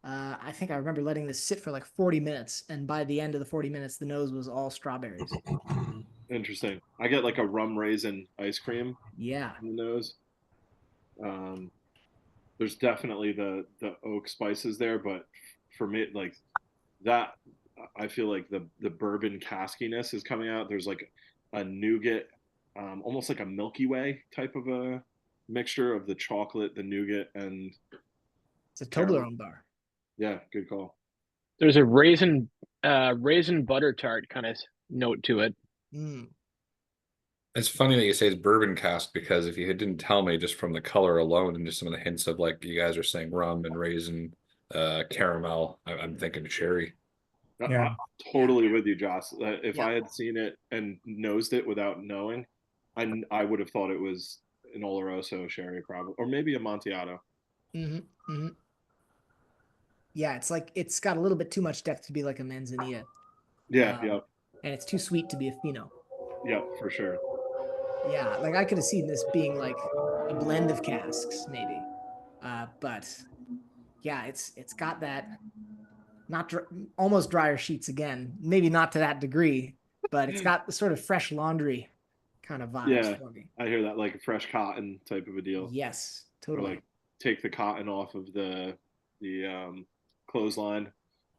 I think I remember letting this sit for like 40 minutes, and by the end of the 40 minutes, the nose was all strawberries. interesting. I get like a rum raisin ice cream. Yeah. In the nose. There's definitely the oak spices there, but for me, like that, I feel like the bourbon caskiness is coming out. There's like a nougat, almost like a Milky Way type of a mixture of the chocolate, the nougat, and it's a Toblerone bar. Yeah, good call. There's a raisin butter tart kind of note to it. It's funny that you say it's bourbon cask, because if you didn't tell me just from the color alone and just some of the hints of like you guys are saying rum and raisin, caramel, I'm thinking cherry. Yeah. I'm totally with you, Joss. If Yeah. I had seen it and nosed it without knowing, I would have thought it was an Oloroso sherry, probably, or maybe a Amontillado. Yeah, it's like it's got a little bit too much depth to be like a manzanilla. Yeah, yeah, And it's too sweet to be a fino. yeah, for sure. Yeah, like I could have seen this being like a blend of casks, maybe. But yeah, it's got that almost drier sheets again. Maybe not to that degree, but it's got the sort of fresh laundry kind of vibes Yeah, for me. I hear that, like a fresh cotton type of a deal. Yes, Or totally. like take the cotton off of the clothesline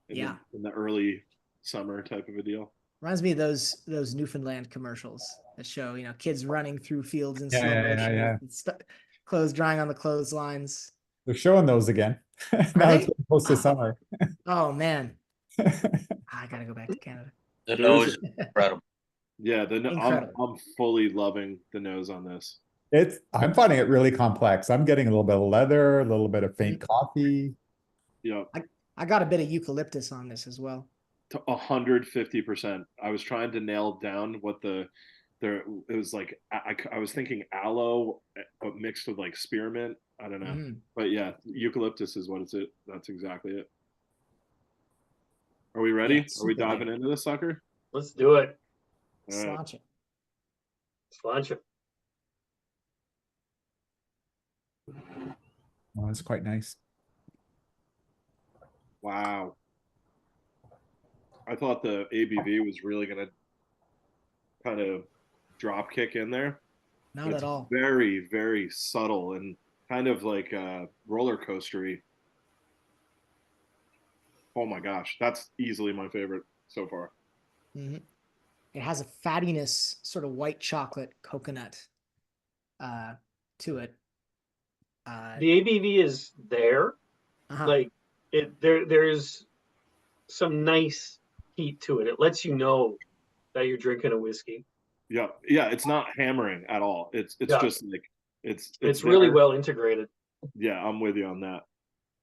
in the early summer type of a deal. Reminds me of those Newfoundland commercials that show, you know, kids running through fields in slow Yeah, motion, yeah. with clothes drying on the clotheslines. They're showing those again. Now it's getting close to summer. Oh man, I gotta go back to Canada. The nose is incredible. Yeah, Incredible. I'm fully loving the nose on this. I'm finding it really complex. I'm getting a little bit of leather, a little bit of faint coffee. Yeah, I got a bit of eucalyptus on this as well. to 150%. I was trying to nail down what it was like. I was thinking aloe, but mixed with like spearmint. I don't know, but yeah, eucalyptus is what it's. That's exactly it. Are we ready? Yeah, Are we super diving good. into this sucker? Let's do it. All right. Sláinte. Sláinte. Oh, that's quite nice. Wow. I thought the ABV was really gonna kind of drop kick in there. Not It's at all. very, very subtle and kind of like roller coastery. Oh my gosh, that's easily my favorite so far. It has a fattiness, sort of white chocolate coconut to it. The ABV is there. Like there's some nice heat to it. It lets you know that you're drinking a whiskey. Yeah, yeah, it's not hammering at all. It's just like it's really there. well integrated. Yeah, I'm with you on that.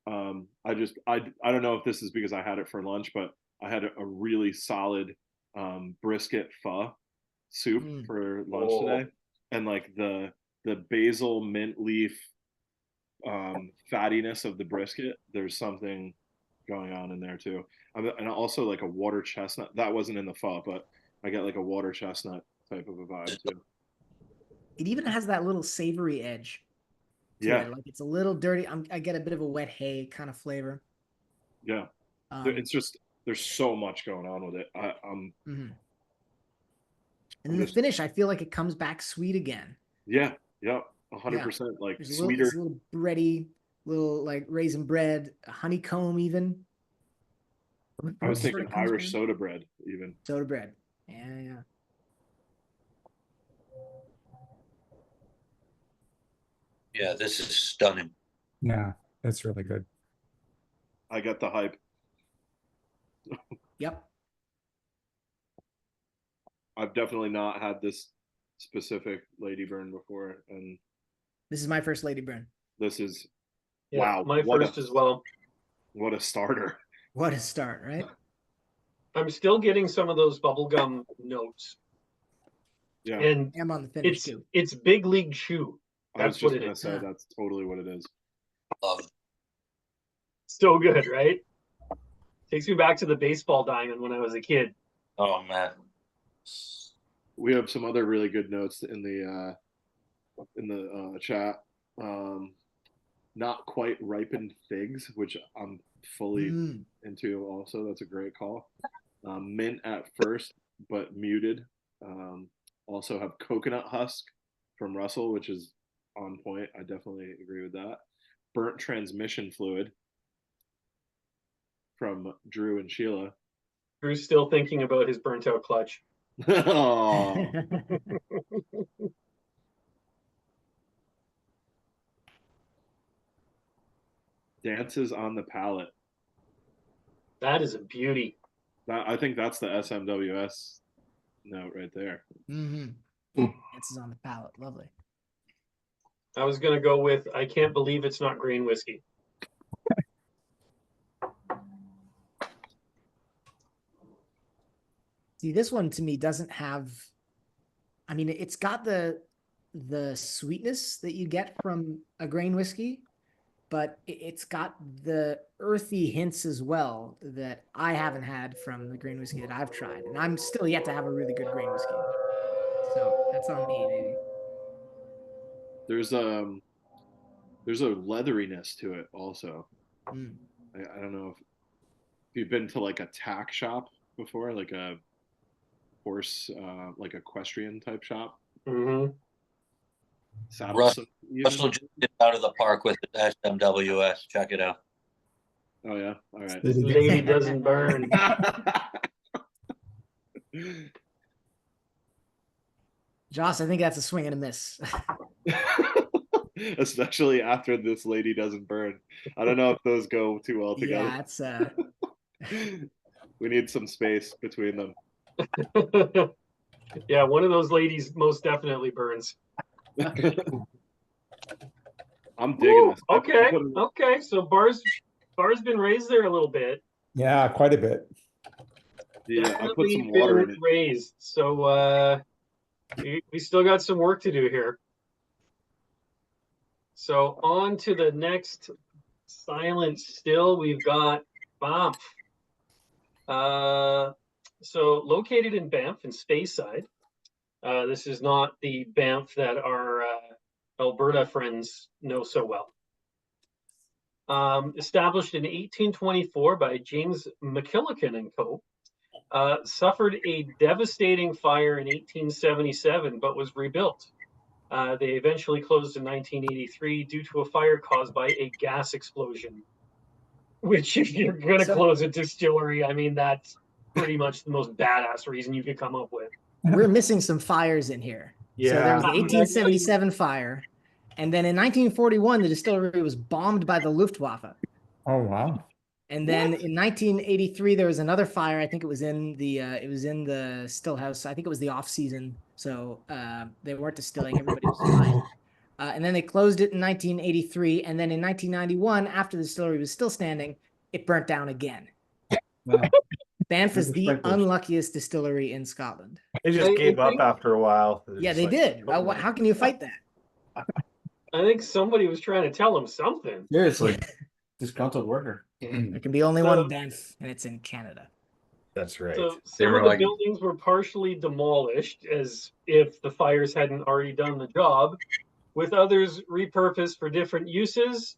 I don't know if this is because I had it for lunch, but I had a really solid brisket pho soup for lunch today, and like the basil mint leaf fattiness of the brisket, there's something going on in there too. And also like a water chestnut that wasn't in the pho, but I get like a water chestnut type of a vibe too. It even has that little savory edge to it. Like it's a little dirty. I get a bit of a wet hay kind of flavor. Yeah, it's just there's so much going on with it. And in the finish, I feel like it comes back sweet again. Yeah, 100%. Like There's sweeter, a little bready, little like raisin bread, honeycomb even. I was thinking Irish soda bread even. Soda bread. Yeah. Yeah, this is stunning. Yeah, that's really good. I got the hype. Yep. I've definitely not had this specific LADYBURN before, and this is my first LADYBURN. This is wow, my first as well. What a starter! What a start, right? I'm still getting some of those bubblegum notes. Yeah, and I'm on the finish too. It's big league chew. That's what it is. Say, that's totally what it is. Love it. So good, right? Takes me back to the baseball diamond when I was a kid. Oh man. We have some other really good notes in the chat. Not quite ripened figs, which I'm fully into also. That's a great call. Mint at first, but muted. Also have coconut husk from Russell, which is on point. I definitely agree with that. Burnt transmission fluid from Drew and Sheila. Drew's still thinking about his burnt out clutch. Dances on the palate. That is a beauty. I think that's the SMWS note right there. Dances on the palate. Lovely. I was going to go with, I can't believe it's not grain whiskey. See, this one to me doesn't have, I mean, it's got the sweetness that you get from a grain whiskey, but it's got the earthy hints as well that I haven't had from the grain whiskey that I've tried. And I'm still yet to have a really good grain whiskey. So that's on me, maybe. There's a leatheriness to it also. Mm. I don't know if you've been to like a tack shop before, like a horse, like equestrian type shop. Mm-hmm. Russell just did out of the park with the SMWS. Check it out. Oh yeah, all right. This lady doesn't burn. Joss, I think that's a swing and a miss. Especially after this lady doesn't burn. I don't know if those go too well together. Yeah, it's we need some space between them. Yeah, one of those ladies most definitely burns. I'm digging this. Okay, okay. So bar's been raised there a little bit. Yeah, quite a bit. Yeah, I put some water in it. Raised. So we still got some work to do here. So on to the next silent still, we've got BANFF. So located in Banff in Speyside. This is not the Banff that our Alberta friends know so well. Established in 1824 by James McKillican and Co. Suffered a devastating fire in 1877, but was rebuilt. They eventually closed in 1983 due to a fire caused by a gas explosion. Which, if you're going to close a distillery, I mean, that's pretty much the most badass reason you could come up with. We're missing some fires in here. Yeah. So there was the 1877 fire. And then in 1941, the distillery was bombed by the Luftwaffe. Oh, wow. And then in 1983, there was another fire. I think it was in the still house. I think it was the off season. So they weren't distilling. Everybody was fine. And then they closed it in 1983. And then in 1991, after the distillery was still standing, it burnt down again. Wow. Banff is the unluckiest distillery in Scotland. They just gave up after a while. Yeah, they did. How can you fight that? I think somebody was trying to tell him something. Seriously. Disgruntled worker. There can be only one Banff, and it's in Canada. That's right. So some of the buildings were partially demolished as if the fires hadn't already done the job, with others repurposed for different uses.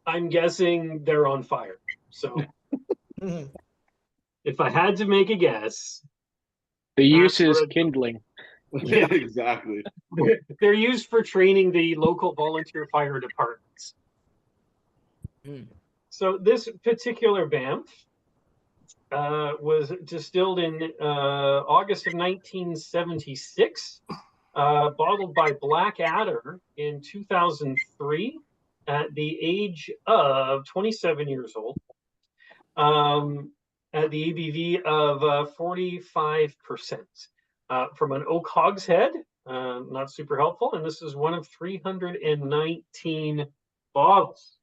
I'm guessing they're on fire. So if I had to make a guess, the use is kindling. Yeah, exactly. They're used for training the local volunteer fire departments. So this particular BANFF was distilled in August of 1976, bottled by Blackadder in 2003 at the age of 27 years old, at the ABV of 45%. From an oak hogshead, not super helpful, and this is one of 319 bottles.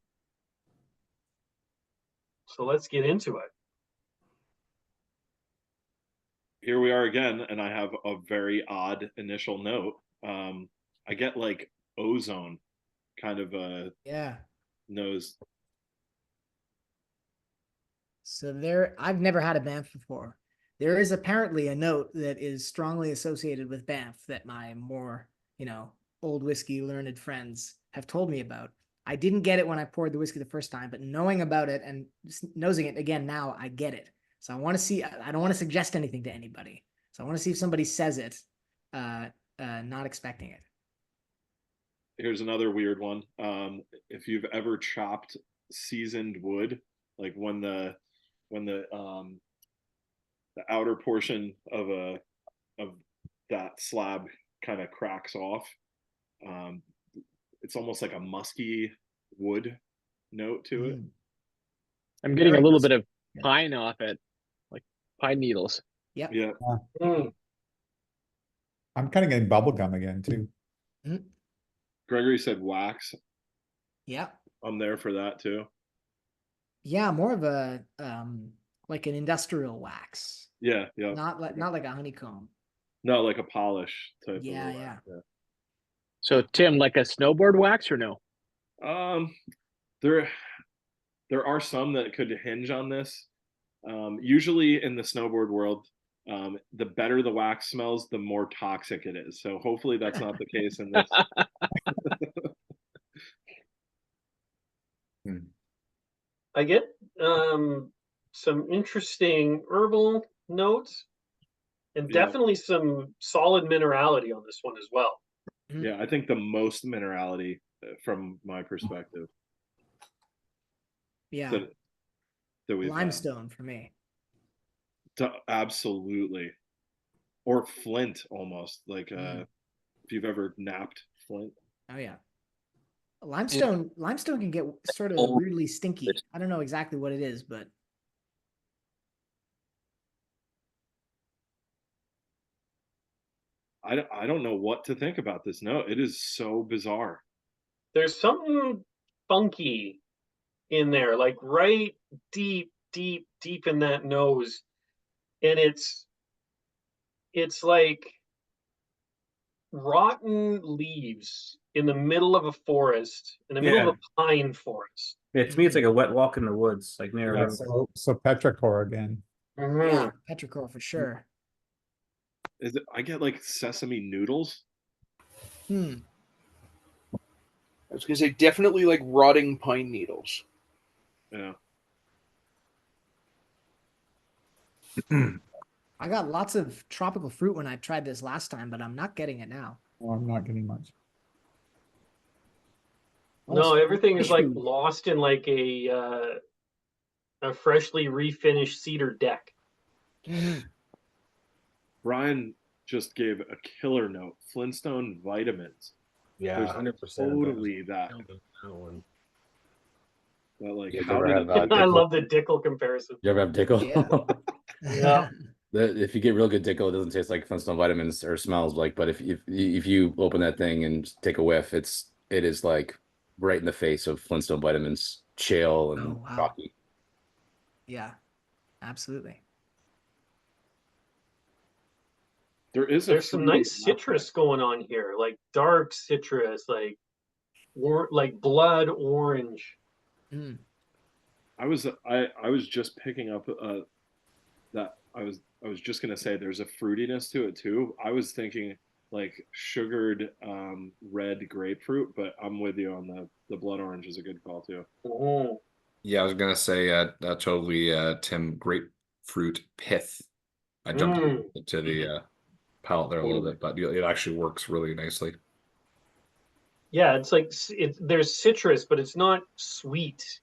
So let's get into it. Here we are again, and I have a very odd initial note. I get like ozone kind of a nose. So I've never had a BANFF before. There is apparently a note that is strongly associated with BANFF that my more, old whiskey learned friends have told me about. I didn't get it when I poured the whiskey the first time, but knowing about it and nosing it again now, I get it. So I want to see, I don't want to suggest anything to anybody. So I want to see if somebody says it, not expecting it. Here's another weird one. If you've ever chopped seasoned wood, like when the outer portion of that slab kind of cracks off, it's almost like a musky wood note to it. I'm getting a little bit of pine off it, like pine needles. Yep. Yeah. I'm kind of getting bubblegum again too. Gregory said wax. Yeah. I'm there for that too. Yeah, more of a like an industrial wax, Yeah, yeah. not like a honeycomb. No, like a polish type. Yeah, of a yeah. wax, So Tim, like a snowboard wax or no? There are some that could hinge on this. Usually in the snowboard world, the better the wax smells, the more toxic it is. So hopefully that's not the case in this. I get some interesting herbal notes and Yeah. definitely some solid minerality on this one as well. Yeah, I think the most minerality from my perspective. Yeah. That we've had. Limestone for me. Absolutely. Or flint almost. Like if you've ever napped flint. Oh yeah. Limestone can get sort of weirdly stinky. I don't know exactly what it is, but I don't know what to think about this. No, it is so bizarre. There's something funky in there, like right deep in that nose. And it's like rotten leaves in the middle of a forest, in the middle of a pine forest. Yeah, to me, it's like a wet walk in the woods. Like near. Yeah, so petrichor again. yeah, petrichor for sure. Is it? I get like sesame noodles. Hmm. I was gonna say definitely like rotting pine needles. Yeah. I got lots of tropical fruit when I tried this last time, but I'm not getting it now. Oh, I'm not getting much. No, everything is like food. lost in like a freshly refinished cedar deck. Brian just gave a killer note. Flintstone vitamins. Yeah, There's 100%. totally that. That one. But like, You how ever did have, I Dickel? love the Dickel comparison. You ever have Dickel? Yeah. If you get real good Dickel, it doesn't taste like Flintstone vitamins or smells like. But if you open that thing and take a whiff, it is like right in the face of Flintstone vitamins, shale and chalky. Yeah, absolutely. There's some nice citrus going on here, like dark citrus, like blood orange. I was just picking up that I was just gonna say there's a fruitiness to it too. I was thinking like sugared red grapefruit, but I'm with you on the blood orange is a good call too. Yeah, I was gonna say totally Tim, grapefruit pith. I jumped to the palate there a little bit, but it actually works really nicely. Yeah, it's like there's citrus, but it's not sweet.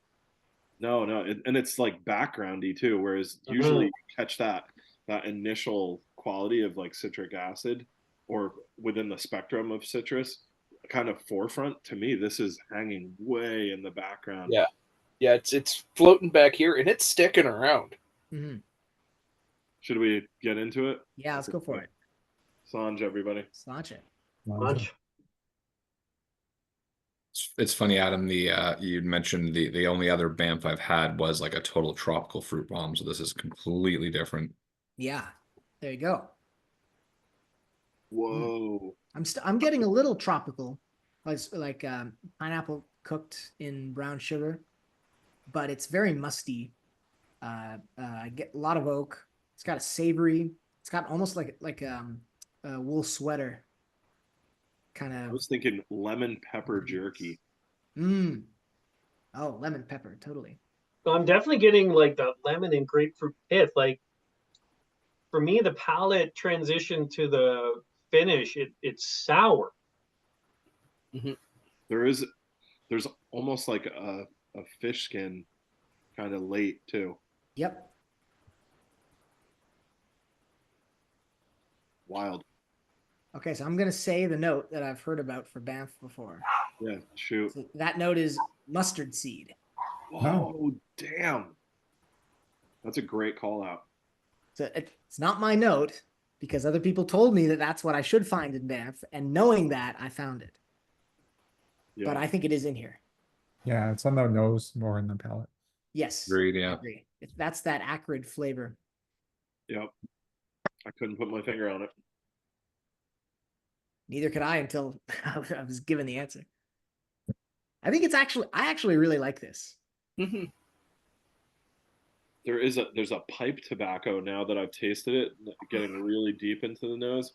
No, and it's like backgroundy too. Whereas usually you catch that initial quality of like citric acid, or within the spectrum of citrus, kind of forefront. To me, this is hanging way in the background. Yeah, it's floating back here and it's sticking around. Should we get into it? Yeah, let's go for it. Sanj, everybody. Sanj it. Sanj. It's funny, Adam. You mentioned the only other BANFF I've had was like a total tropical fruit bomb, so this is completely different. Yeah, there you go. Whoa. I'm getting a little tropical, like pineapple cooked in brown sugar, but it's very musty. I get a lot of oak. It's got a savory. It's got almost like a wool sweater kind of. I was thinking lemon pepper jerky. Oh, lemon pepper, totally. I'm definitely getting like the lemon and grapefruit pith. Like for me, the palate transition to the finish, it's sour. There's almost like a fish skin kind of late too. Yep. Wild. Okay, so I'm gonna say the note that I've heard about for BANFF before. Yeah, shoot. So that note is mustard seed. Oh, damn. That's a great call out. So it's not my note because other people told me that that's what I should find in BANFF, and knowing that, I found it. Yeah. But I think it is in here. Yeah, it's on the nose more in the palate. Yes. Agreed, I yeah. agree. That's that acrid flavor. Yep. I couldn't put my finger on it. Neither could I until I was given the answer. I think I actually really like this. There's a pipe tobacco now that I've tasted it, getting really deep into the nose.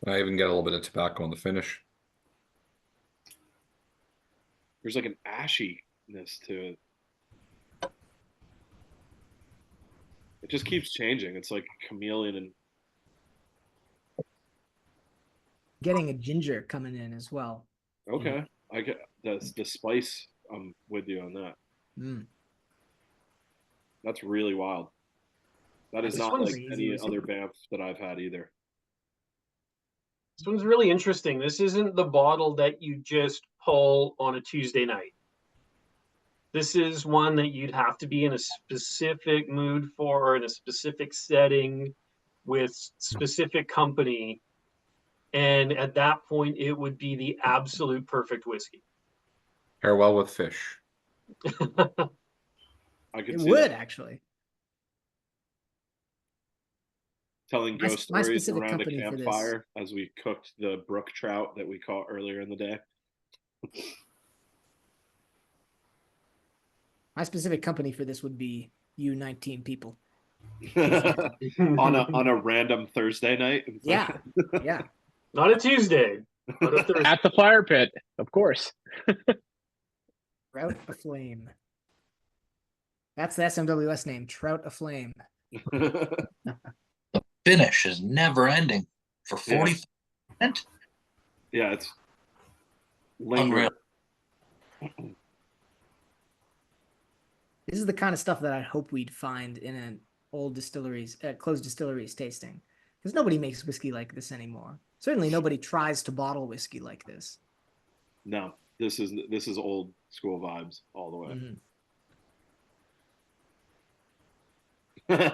I even get a little bit of tobacco on the finish. There's like an ashiness to it. It just keeps changing. It's like a chameleon and Getting a ginger coming in as well. okay. I get the spice. I'm with you on that. Mm. That's really wild. That is This not one's like any other BANFF that I've had either. This one's really interesting. This isn't the bottle that you just pull on a Tuesday night. This is one that you'd have to be in a specific mood for, or in a specific setting with specific company. And at that point, it would be the absolute perfect whiskey. Pair well with fish. I could It see would that. actually. Telling My- ghost my stories specific around a company for this. campfire as we cooked the brook trout that we caught earlier in the day. My specific company for this would be you 19 people. on a random Thursday night. Yeah. Yeah. Not a Tuesday, but a Thursday. At the fire pit, of course. Trout Aflame. That's the SMWS name, Trout Aflame. The finish is never ending for 40%. Yeah, it's Unreal. This is the kind of stuff that I hope we'd find in an old distilleries, closed distilleries tasting. Because nobody makes whiskey like this anymore. Certainly nobody tries to bottle whiskey like this. No, this is old school vibes all the way.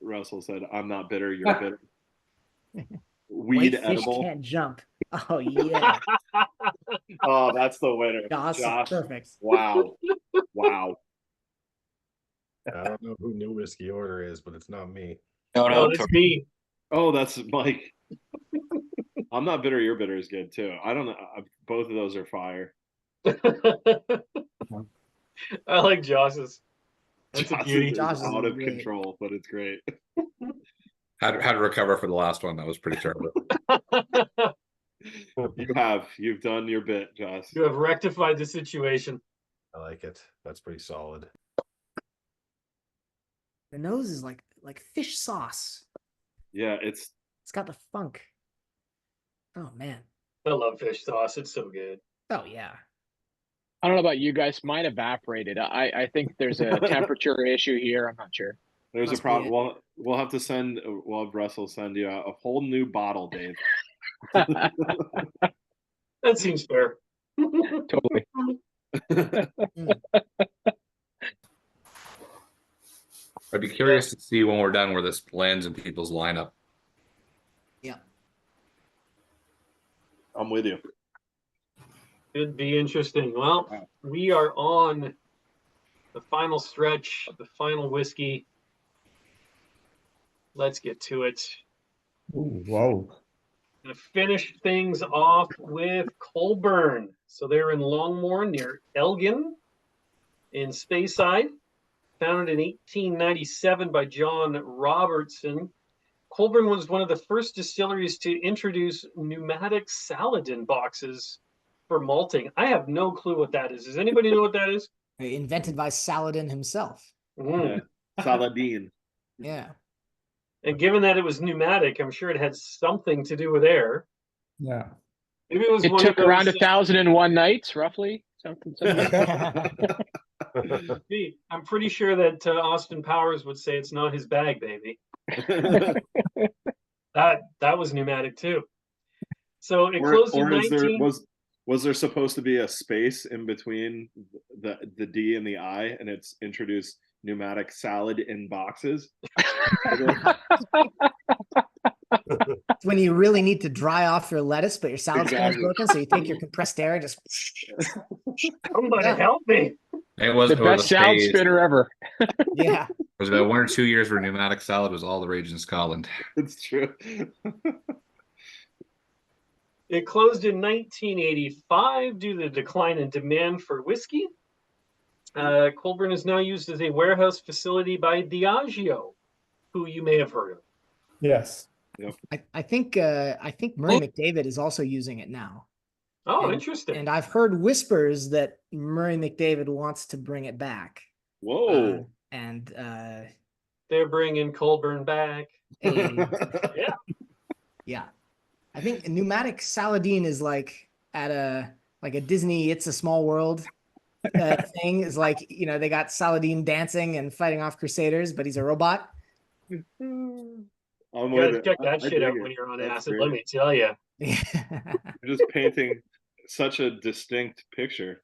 Russell said, "I'm not bitter. You're bitter." Weed White fish edible. can't jump. Oh yeah. Oh, that's the winner. Josh, Josh. perfect. Wow. Wow. I don't know who New.WhiskyOrder is, but it's not me. No, that's me. Oh, that's Mike. I'm not bitter. You're bitter is good too. I don't know. Both of those are fire. I like Josh's. That's a Josh beauty. is Josh is out of great. control, but it's great. Had to recover for the last one. That was pretty terrible. You've done your bit, Josh. You have rectified the situation. I like it. That's pretty solid. The nose is like fish sauce. Yeah, it's got the funk. Oh man. I love fish sauce. It's so good. Oh yeah. I don't know about you guys. Mine evaporated. I think there's a temperature issue here. I'm not sure. There's Must a be problem. it. We'll have to send. We'll have Russell send you a whole new bottle, Dave. That seems fair. Totally. I'd be curious to see when we're done where this lands in people's lineup. Yeah. I'm with you. It'd be interesting. Well, we are on the final stretch, the final whiskey. Let's get to it. Ooh, whoa. Gonna finish things off with COLEBURN. So they're in Longmore near Elgin in Speyside. Founded in 1897 by John Robertson. COLEBURN was one of the first distilleries to introduce pneumatic Saladin boxes for malting. I have no clue what that is. Does anybody know what that is? Invented by Saladin himself. Yeah. Saladin. Yeah. And given that it was pneumatic, I'm sure it had something to do with air. Yeah. Maybe it was It one took of around those, 1,001 nights, roughly. Something. I'm pretty sure that Austin Powers would say it's not his bag, baby. That was pneumatic too. So it closed in 19. Was there supposed to be a space in between the D and the I, and it's introduced pneumatic salad in boxes? It's when you really need to dry off your lettuce, but your salad spinner's Exactly. broken, so you take your compressed air and just. Somebody help me. It was The it was best a salad phase. spinner ever. Yeah. It was about 1 or 2 years where pneumatic salad was all the rage in Scotland. It's true. It closed in 1985 due to the decline in demand for whiskey. Coleburn is now used as a warehouse facility by Diageo, who you may have heard of. Yes. I think Murray McDavid is also using it now. Oh, And- interesting. And I've heard whispers that Murray McDavid wants to bring it back. Whoa. And They're bringing Coleburn back. Yeah. yeah, I think pneumatic Saladin is like at a Disney It's a Small World thing. Is like, you know, they got Saladin dancing and fighting off Crusaders, but he's a robot. I'm You with gotta it. check that I shit dig out it. when you're on That's acid, great. let me tell you. You're just painting such a distinct picture.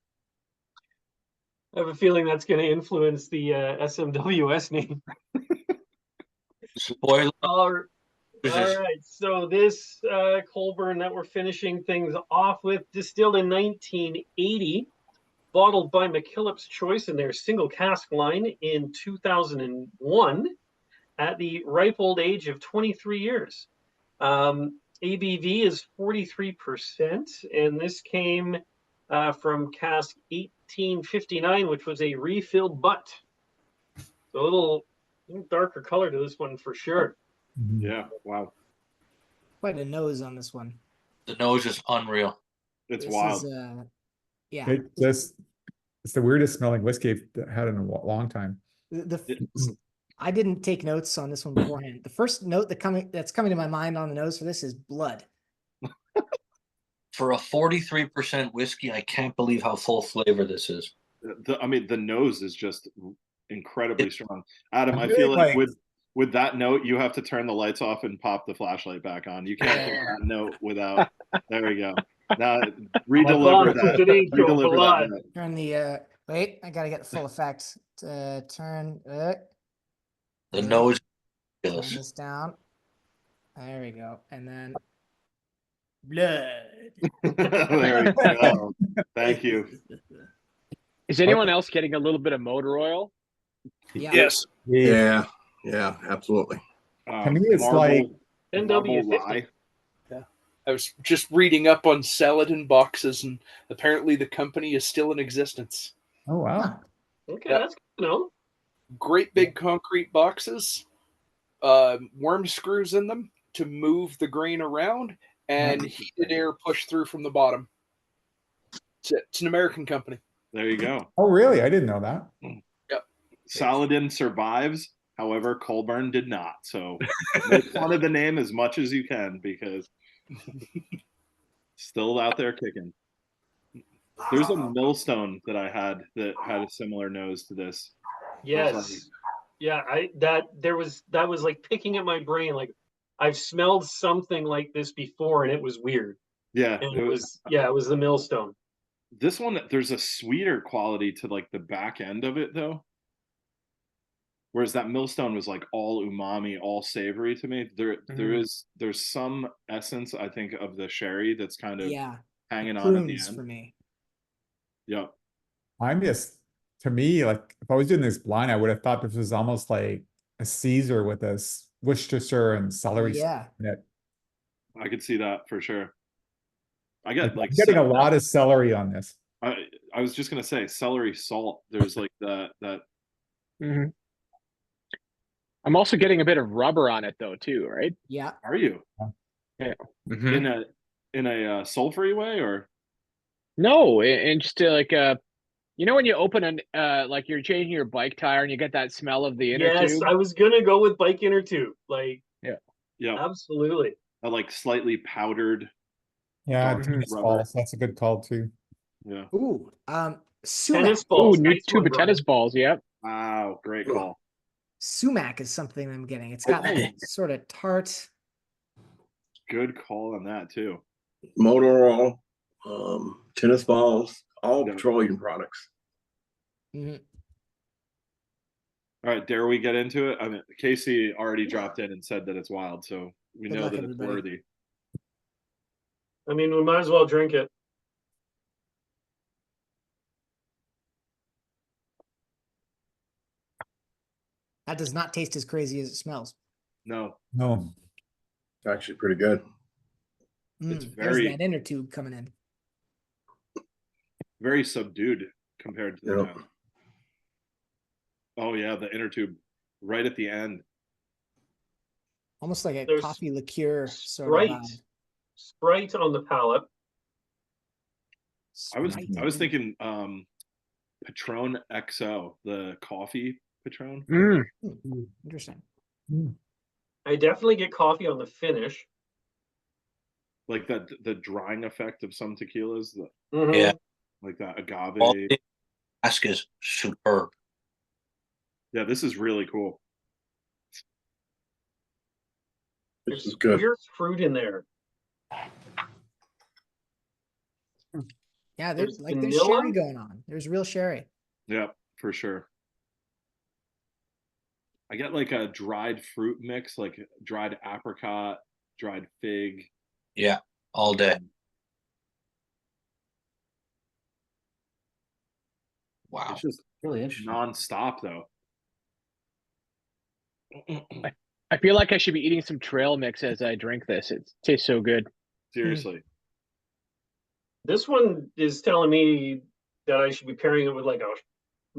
I have a feeling that's going to influence the SMWS name. Spoiler. All right, so this Coleburn that we're finishing things off with, distilled in 1980, bottled by Mackillops Choice in their single cask line in 2001 at the ripe old age of 23 years. ABV is 43%, and this came from cask 1859, which was a refilled butt. So a little darker color to this one for sure. Yeah. Wow. Quite a nose on this one. The nose is unreal. It's This wild. is, yeah. It's the weirdest smelling whiskey I've had in a long time. I didn't take notes on this one beforehand. The first note that's coming to my mind on the nose for this is blood. For a 43% whiskey, I can't believe how full flavor this is. I mean, the nose is just incredibly strong. Adam, I really feel like like- with that note, you have to turn the lights off and pop the flashlight back on. You can't take that note without. There we go. Now redeliver that. Redeliver that note. Turn the wait, I gotta get the full effect. Turn The nose. turn this down. There we go. And then blood. There we go. Thank you. Is anyone else getting a little bit of motor oil? Yeah. Yes. Yeah, yeah, absolutely. To me, it's like NW50. I was just reading up on Saladin boxes, and apparently the company is still in existence. oh wow. Okay, Yeah. that's good to know. Great big concrete boxes, worm screws in them to move the grain around, and heated air pushed through from the bottom. It's an American company. There you go. Oh really? I didn't know that. Yep. Saladin survives. However, Coleburn did not. So make fun of the name as much as you can because still out there kicking. There's a millstone that I had that had a similar nose to this. Yes. Yeah, that was like picking at my brain. Like I've smelled something like this before and it was weird. Yeah, And it was the millstone. This one, there's a sweeter quality to like the back end of it though. Whereas that millstone was like all umami, all savory to me. There's some essence, I think, of the sherry that's kind of hanging on at the Prunes end. for me. Yep. I'm just, to me, like if I was doing this blind, I would have thought this was almost like a Caesar with a Worcestershire and celery Yeah. in it. I could see that for sure. I get like I'm getting a lot of celery on this. I was just gonna say celery salt. There's like that. Mm-hmm. I'm also getting a bit of rubber on it though too, right? Yeah. Are you? Yeah. In a sulfury way or? No, and just like you know when you open an like you're changing your bike tire and you get that smell of the inner Yes, tube? I was gonna go with bike inner tube. Like Yeah. Absolutely. A like slightly powdered. Yeah, dark tennis rubber. balls. That's a good call too. Yeah. Ooh, Tennis sumac. balls. Ooh, new Nice tube one, of tennis balls, yep. Wow, great call. Sumac is something I'm getting. It's got that sort of tart. Good call on that too. Motor oil, tennis balls, all petroleum products. Mhm. All right, dare we get into it? I mean, Casey already dropped in and said that it's wild, so we Good know luck, that it's everybody. worthy. I mean, we might as well drink it. That does not taste as crazy as it smells. No, No, It's actually pretty good. It's There's very- that inner tube coming in. very subdued compared to the Yep. nose. Oh yeah, the inner tube right at the end. Almost like a There's coffee liqueur sort Sprite. of vibe. Sprite on the palate. I was Sprite. thinking Patron XO, the coffee Patron. Interesting. I definitely get coffee on the finish. Like that the drying effect of some tequilas, Mhm. Yeah. like that agave. All the cask is superb. Yeah, this is really cool. This is There's good. weird fruit in there. Yeah, There's there's vanilla? sherry going on. There's real sherry. Yeah, for sure. I get like a dried fruit mix, like dried apricot, dried fig. Yeah, all day. Wow. It's just Really interesting. non-stop though. I feel like I should be eating some trail mix as I drink this. It tastes so good. Seriously. This one is telling me that I should be pairing it with like a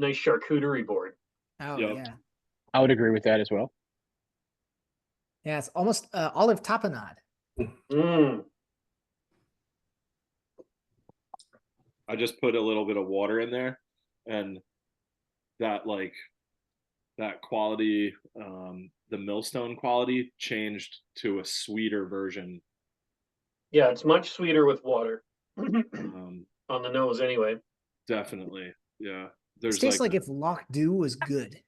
nice charcuterie board. Oh Yep. yeah. I would agree with that as well. Yeah, it's almost olive tapenade. Mm. I just put a little bit of water in there, and that like that quality, the millstone quality changed to a sweeter version. Yeah, it's much sweeter with water. Um, On the nose anyway. definitely. Yeah. This There's tastes like like if Loch Dew was good.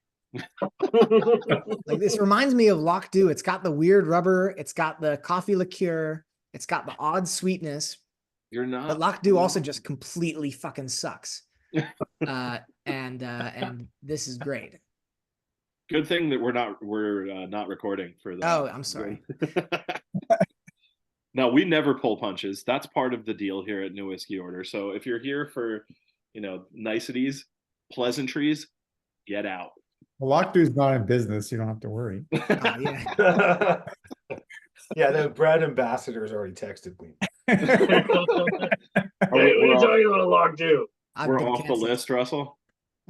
Like this reminds me of Loch Dew. It's got the weird rubber. It's got the coffee liqueur. It's got the odd sweetness. you're not But Loch Dew also just completely fucking sucks. And this is great. good thing that we're not recording for that. Oh, I'm sorry. No, we never pull punches. That's part of the deal here at New Whiskey Order. So if you're here for, niceties, pleasantries, get out. well, Lockdu's not in business. You don't have to worry. Yeah. Yeah, the brand ambassador's already texted me. Hey, what are you talking about, Loch Dew? I've We're been off the canceled. list, Russell.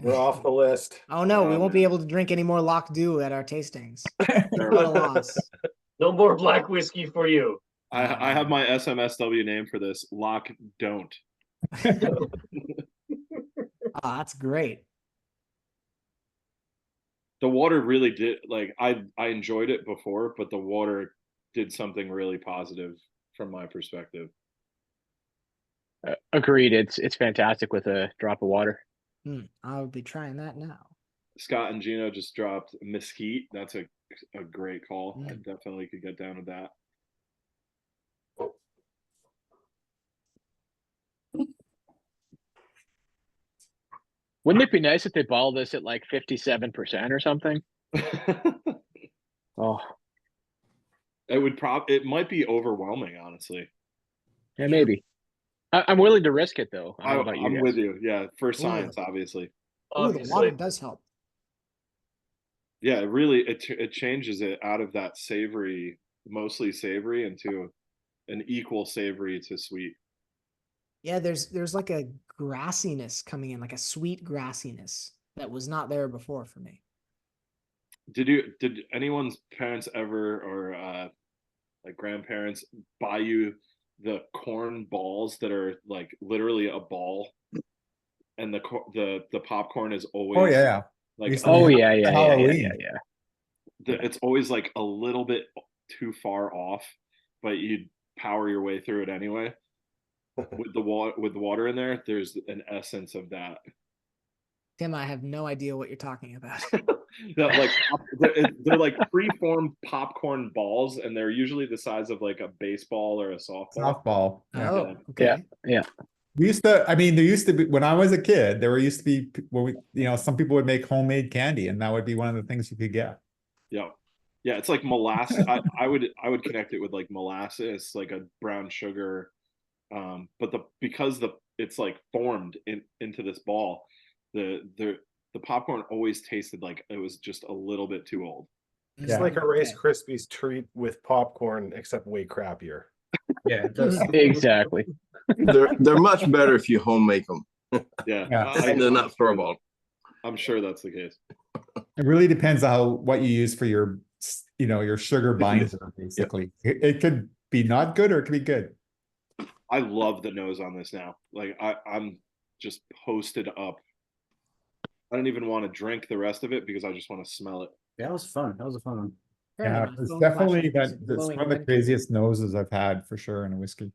We're off the list. Oh no, we Oh, won't be man. able to drink any more Loch Dew at our tastings. What a loss. No more black whiskey for you. I have my SMSW name for this. Lock don't. Oh, that's great. The water really did I enjoyed it before, but the water did something really positive from my perspective. Agreed. It's fantastic with a drop of water. I'll be trying that now. Scott and Gino just dropped Mesquite. That's a great call. I definitely could get down with that. Wouldn't it be nice if they bottled this at like 57% or something? Oh, It might be overwhelming, honestly. yeah, maybe. I'm willing to risk it though. I don't know about you I'm guys. with you. Yeah, for science, obviously. Ooh, the Obviously. water does help. Yeah, it really it changes it out of that savory, mostly savory, into an equal savory to sweet. Yeah, there's like a grassiness coming in, like a sweet grassiness that was not there before for me. Did anyone's parents ever or like grandparents buy you the corn balls that are like literally a ball, and the popcorn is always Oh yeah. like Used to Oh be yeah. Halloween. it's always like a little bit too far off, but you power your way through it anyway. With the water in there, there's an essence of that. Tim, I have no idea what you're talking about. They're like pre-formed popcorn balls, and they're usually the size of like a baseball or a softball. Softball. Yeah. Oh, okay. Yeah. We used to, there used to be, when I was a kid, there used to be, some people would make homemade candy, and that would be one of the things you could get. Yeah. Yeah, it's like molasses. I would connect it with like molasses, like a brown sugar. But because it's like formed into this ball, the popcorn always tasted like it was just a little bit too old. It's like a Rice Krispies treat with popcorn, except way crappier. Yeah, it does. Exactly. They're much better if you home make them. Yeah, They're not store bought. I'm sure that's the case. It really depends on what you use for your, your sugar binder, basically. It could be not good or it could be good. I love the nose on this now. Like I'm just posted up. I don't even want to drink the rest of it because I just want to smell it. Yeah, that was fun. That was a fun one. Yeah, it's definitely that's one of the craziest noses I've had for sure in a whiskey.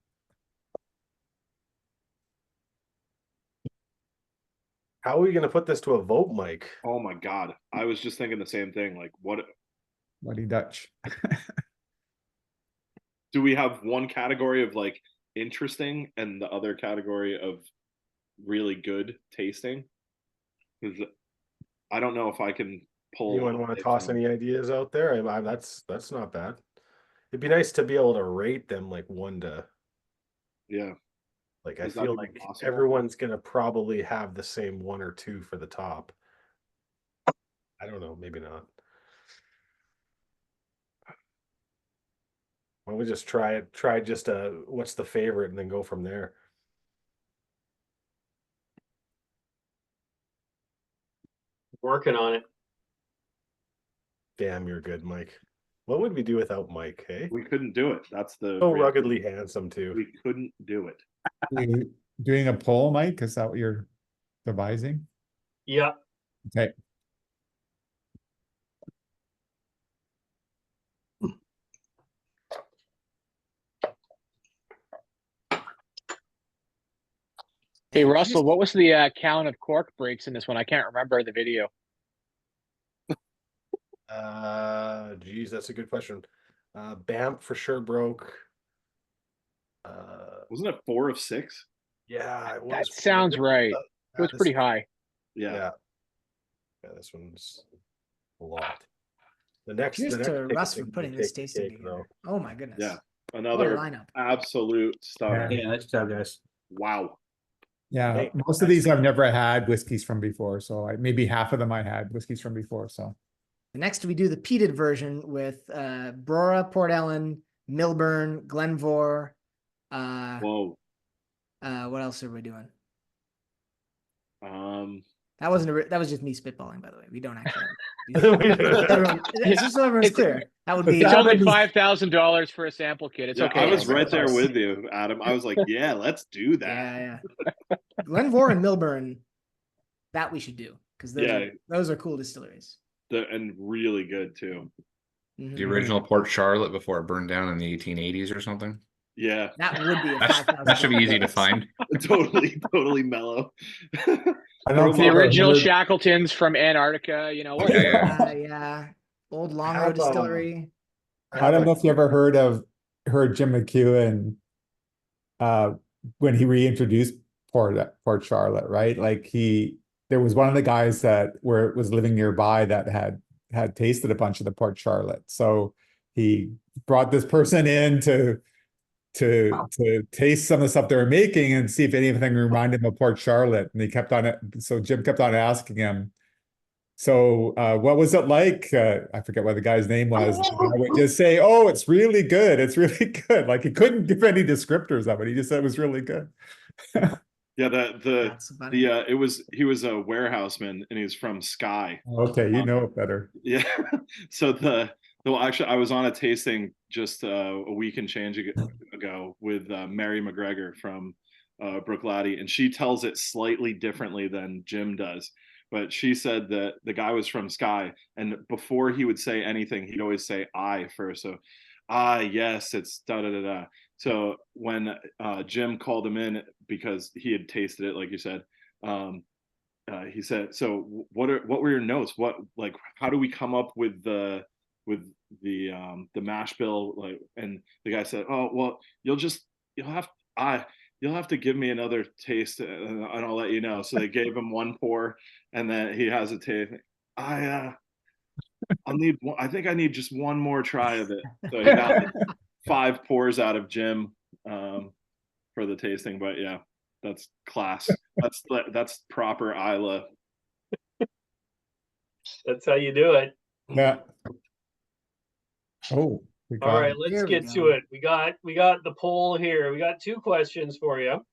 How are we gonna put this to a vote, Mike? Oh my god. I was just thinking the same thing. Like Bloody Dutch. Do we have one category of like interesting and the other category of really good tasting? Because I don't know if I can pull. Anyone want to toss any ideas out there? That's not bad. It'd be nice to be able to rate them like 1 to. Yeah. Like I feel like everyone's gonna probably have the same 1 or 2 for the top. I don't know, maybe not. Why don't we just try it? Try just what's the favorite and then go from there. Working on it. Damn, you're good, Mike. What would we do without Mike, hey? We couldn't do it. That's the so ruggedly handsome too. We couldn't do it. Are you doing a poll, Mike? Is that what you're devising? Yeah. Okay. Hey, Russell, what was the count of cork breaks in this one? I can't remember the video. Geez, that's a good question. BANFF for sure broke. Wasn't it 4 of 6? Yeah, it was. That sounds right. It was pretty high. Yeah. Yeah, this one's a lot. The next. Cheers the next to pick Russ is for gonna putting be this Cake tasting Cake, together. though. Oh my goodness. Yeah. What a Another lineup. absolute stunner. Yeah, nice job, guys. Wow. Yeah, Hey, most of these I've never had whiskeys from before, so maybe half of them I had whiskeys from before. So Next, we do the peated version with Brora, Port Ellen, Millburn, Glenvore. Whoa. What else are we doing? Um, That wasn't that was just me spitballing, by the way. We don't actually. Just so everyone's clear. That would be. It's only $5,000 for a sample kit. It's yeah, okay. I was right there with you, Adam. I was like, yeah, let's do that. Yeah. Glenvore and Millburn, that we should do because those are cool distilleries. And really good too. Mm-hmm. The original Port Charlotte before it burned down in the 1880s or something. Yeah. That would be a that should be easy to find. Totally mellow. The original Shackletons from Antarctica, you know what? Yeah. Old Long Road Distillery. I don't know if you ever heard Jim McEwen when he reintroduced Port Charlotte, right? Like there was one of the guys that was living nearby that had tasted a bunch of the Port Charlotte. So he brought this person in to taste some of the stuff they were making and see if anything reminded him of Port Charlotte. And he kept on it. So Jim kept on asking him, so what was it like? I forget what the guy's name was. I would just say, oh, it's really good. It's really good. Like he couldn't give any descriptors of it. He just said it was really good. Yeah, he was a warehouseman and he's from Skye. Okay, you know it better. Yeah. So actually I was on a tasting just a week and change ago with Mary McGregor from Brooklady, and she tells it slightly differently than Jim does. But she said that the guy was from Skye, and before he would say anything, he'd always say "I" first. So, yes, it's da da da da. So when Jim called him in because he had tasted it, like you said, he said, "So what were your notes? How do we come up with the mash bill?" Like, and the guy said, "Oh, well, you'll have to give me another taste and I'll let you know." So they gave him one pour and then he has a taste. I think I need just one more try of it. So you got 5 pours out of Jim for the tasting. But yeah, that's class. That's proper Isla. That's how you do it. Yeah. Oh. All right, let's get to it. We got the poll here. We got 2 questions for you.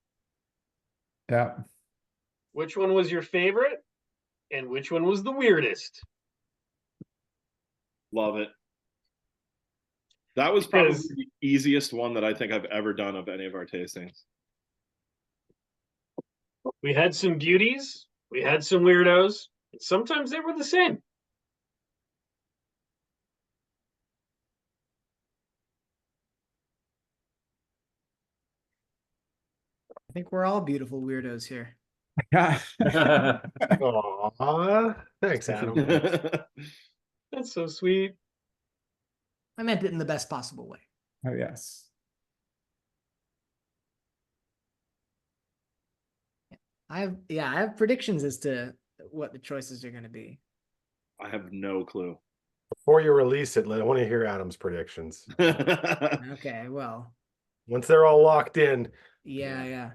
Yeah. Which one was your favorite, and which one was the weirdest? Love it. That was probably the easiest one that I think I've ever done of any of our tastings. We had some beauties, we had some weirdos, and sometimes they were the same. I think we're all beautiful weirdos here. Aw, thanks, Adam. That's so sweet. I meant it in the best possible way. Oh, yes. I have predictions as to what the choices are going to be. I have no clue. Before you release it, I want to hear Adam's predictions. Okay, well. Once they're all locked in. Yeah.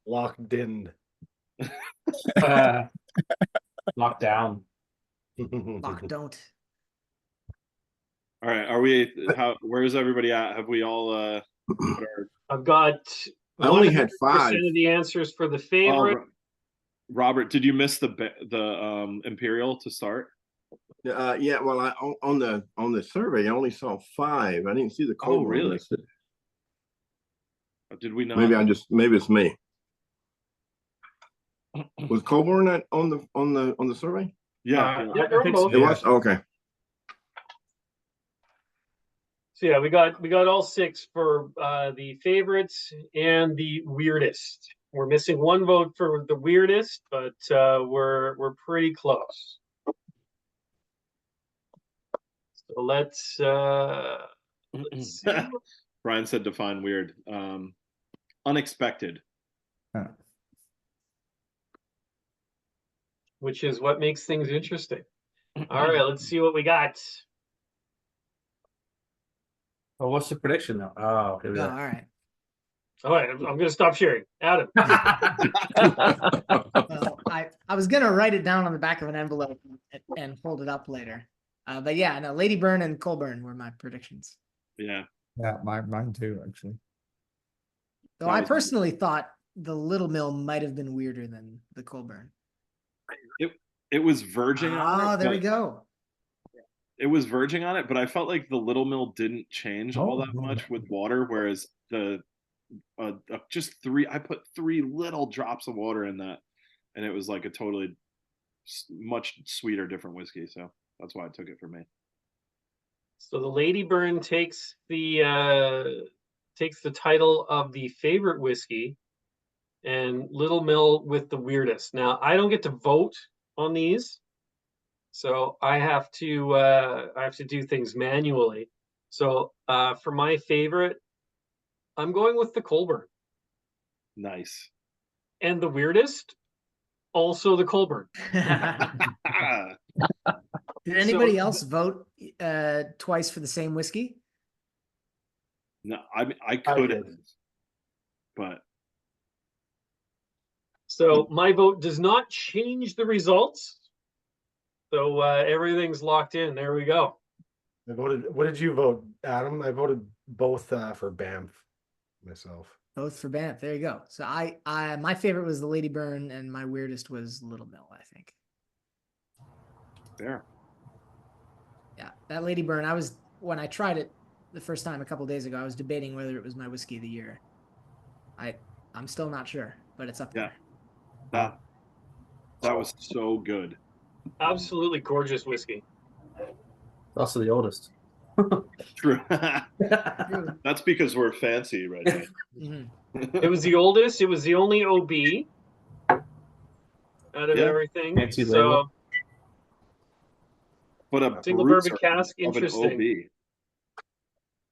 Locked in. Locked down. Lock don't. All right, where's everybody at? Have we all I've got I only had 5 of the answers for the favorite. Robert, did you miss the Imperial to start? Yeah, well, on the survey I only saw 5. I didn't see the cold. Oh, really? Did we not? Maybe it's me. Was COLEBURN on the survey? Yeah, I think so. It was okay. So yeah, we got all 6 for the favorites and the weirdest. We're missing 1 vote for the weirdest, but we're pretty close. So let's see. Brian said define weird. Unexpected. Which is what makes things interesting. All right, let's see what we got. Oh, what's the prediction now? Oh, okay. All right. All right, I'm going to stop sharing. Adam. Well, I was going to write it down on the back of an envelope and hold it up later. But yeah, no, LADYBURN and COLEBURN were my predictions. Yeah. Yeah, mine too, actually. Though I personally thought the LITTLEMILL might have been weirder than the COLEBURN. It was verging on it. Oh, there we go. It was verging on it, but I felt like the LITTLEMILL didn't change all that much with water, whereas the just 3, I put 3 little drops of water in that, and it was like a totally much sweeter, different whiskey. So that's why I took it for me. So the LADYBURN takes the title of the favorite whiskey, and LITTLEMILL with the weirdest. Now I don't get to vote on these, so I have to do things manually. So for my favorite, I'm going with the COLEBURN. Nice. And the weirdest, also the COLEBURN. Did anybody else vote twice for the same whiskey? No, I couldn't, but. So my vote does not change the results. So everything's locked in. There we go. I voted. What did you vote, Adam? I voted both for BANFF myself. Both for BANFF. There you go. So I my favorite was the LADYBURN, and my weirdest was LITTLEMILL, I think. There. Yeah, that LADYBURN. When I tried it the first time a couple days ago, I was debating whether it was my whiskey of the year. I'm still not sure, but it's up there. That was so good. Absolutely gorgeous whiskey. Also the oldest. True. That's because we're fancy right now. Mm-hmm. It was the oldest. It was the only OB out of everything. Fancy so, label. But a single brute bourbon cask, of an interesting. OB.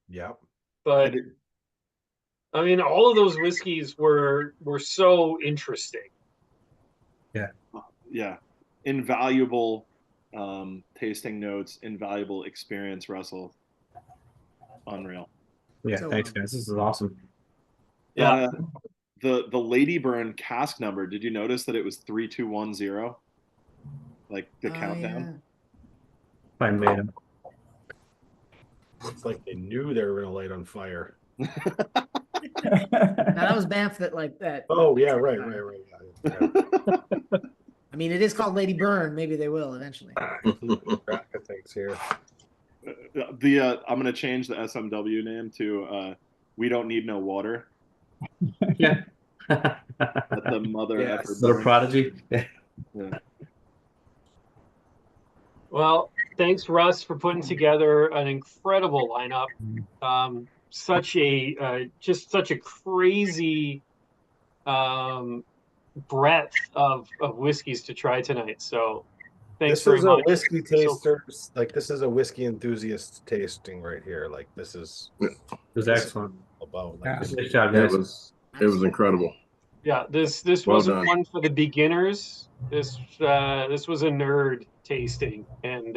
Yep. But I mean, all of those whiskeys were so interesting. Yeah. Invaluable tasting notes, invaluable experience, Russell. Unreal. Yeah, So, thanks guys. This is awesome. Yeah. The LADYBURN cask number, did you notice that it was 3210? Like the countdown? I made him. It's like they knew they were gonna light on fire. Now that was BANFF that like that. Oh yeah, right. Yeah. I mean, it is called LADYBURN. Maybe they will eventually. Crack of things here. I'm gonna change the SMW name to "We Don't Need No Water." Yeah. Let the mother Yes. effort Little burn. prodigy. Yeah. Well, thanks, Russ, for putting together an incredible lineup. Such a crazy breadth of whiskeys to try tonight. So thanks This very is much. a whiskey taster. Like this is a whiskey enthusiast tasting right here. Like this is. It was excellent. About Yeah. Good job, It guys. was incredible. Yeah, this Well wasn't done. one for the beginners. This was a nerd tasting, and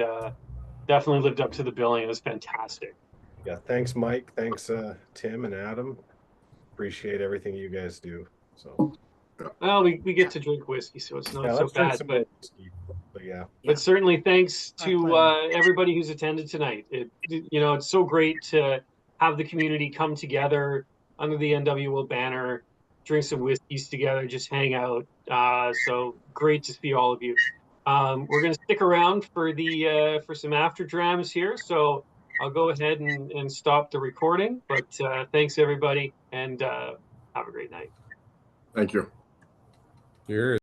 definitely lived up to the billing. It was fantastic. Yeah, thanks, Mike. Thanks, Tim and Adam. Appreciate everything you guys do. So, Well, we get to drink whiskey, so it's not yeah, so let's drink bad. some But more whiskey. But yeah, But certainly thanks Our to pleasure. everybody who's attended tonight. It's so great to have the community come together under the NWO banner, drink some whiskeys together, just hang out. So great to see all of you. We're going to stick around for for some after drams here. So I'll go ahead and stop the recording. But thanks everybody, and have a great night. Thank you. Cheers.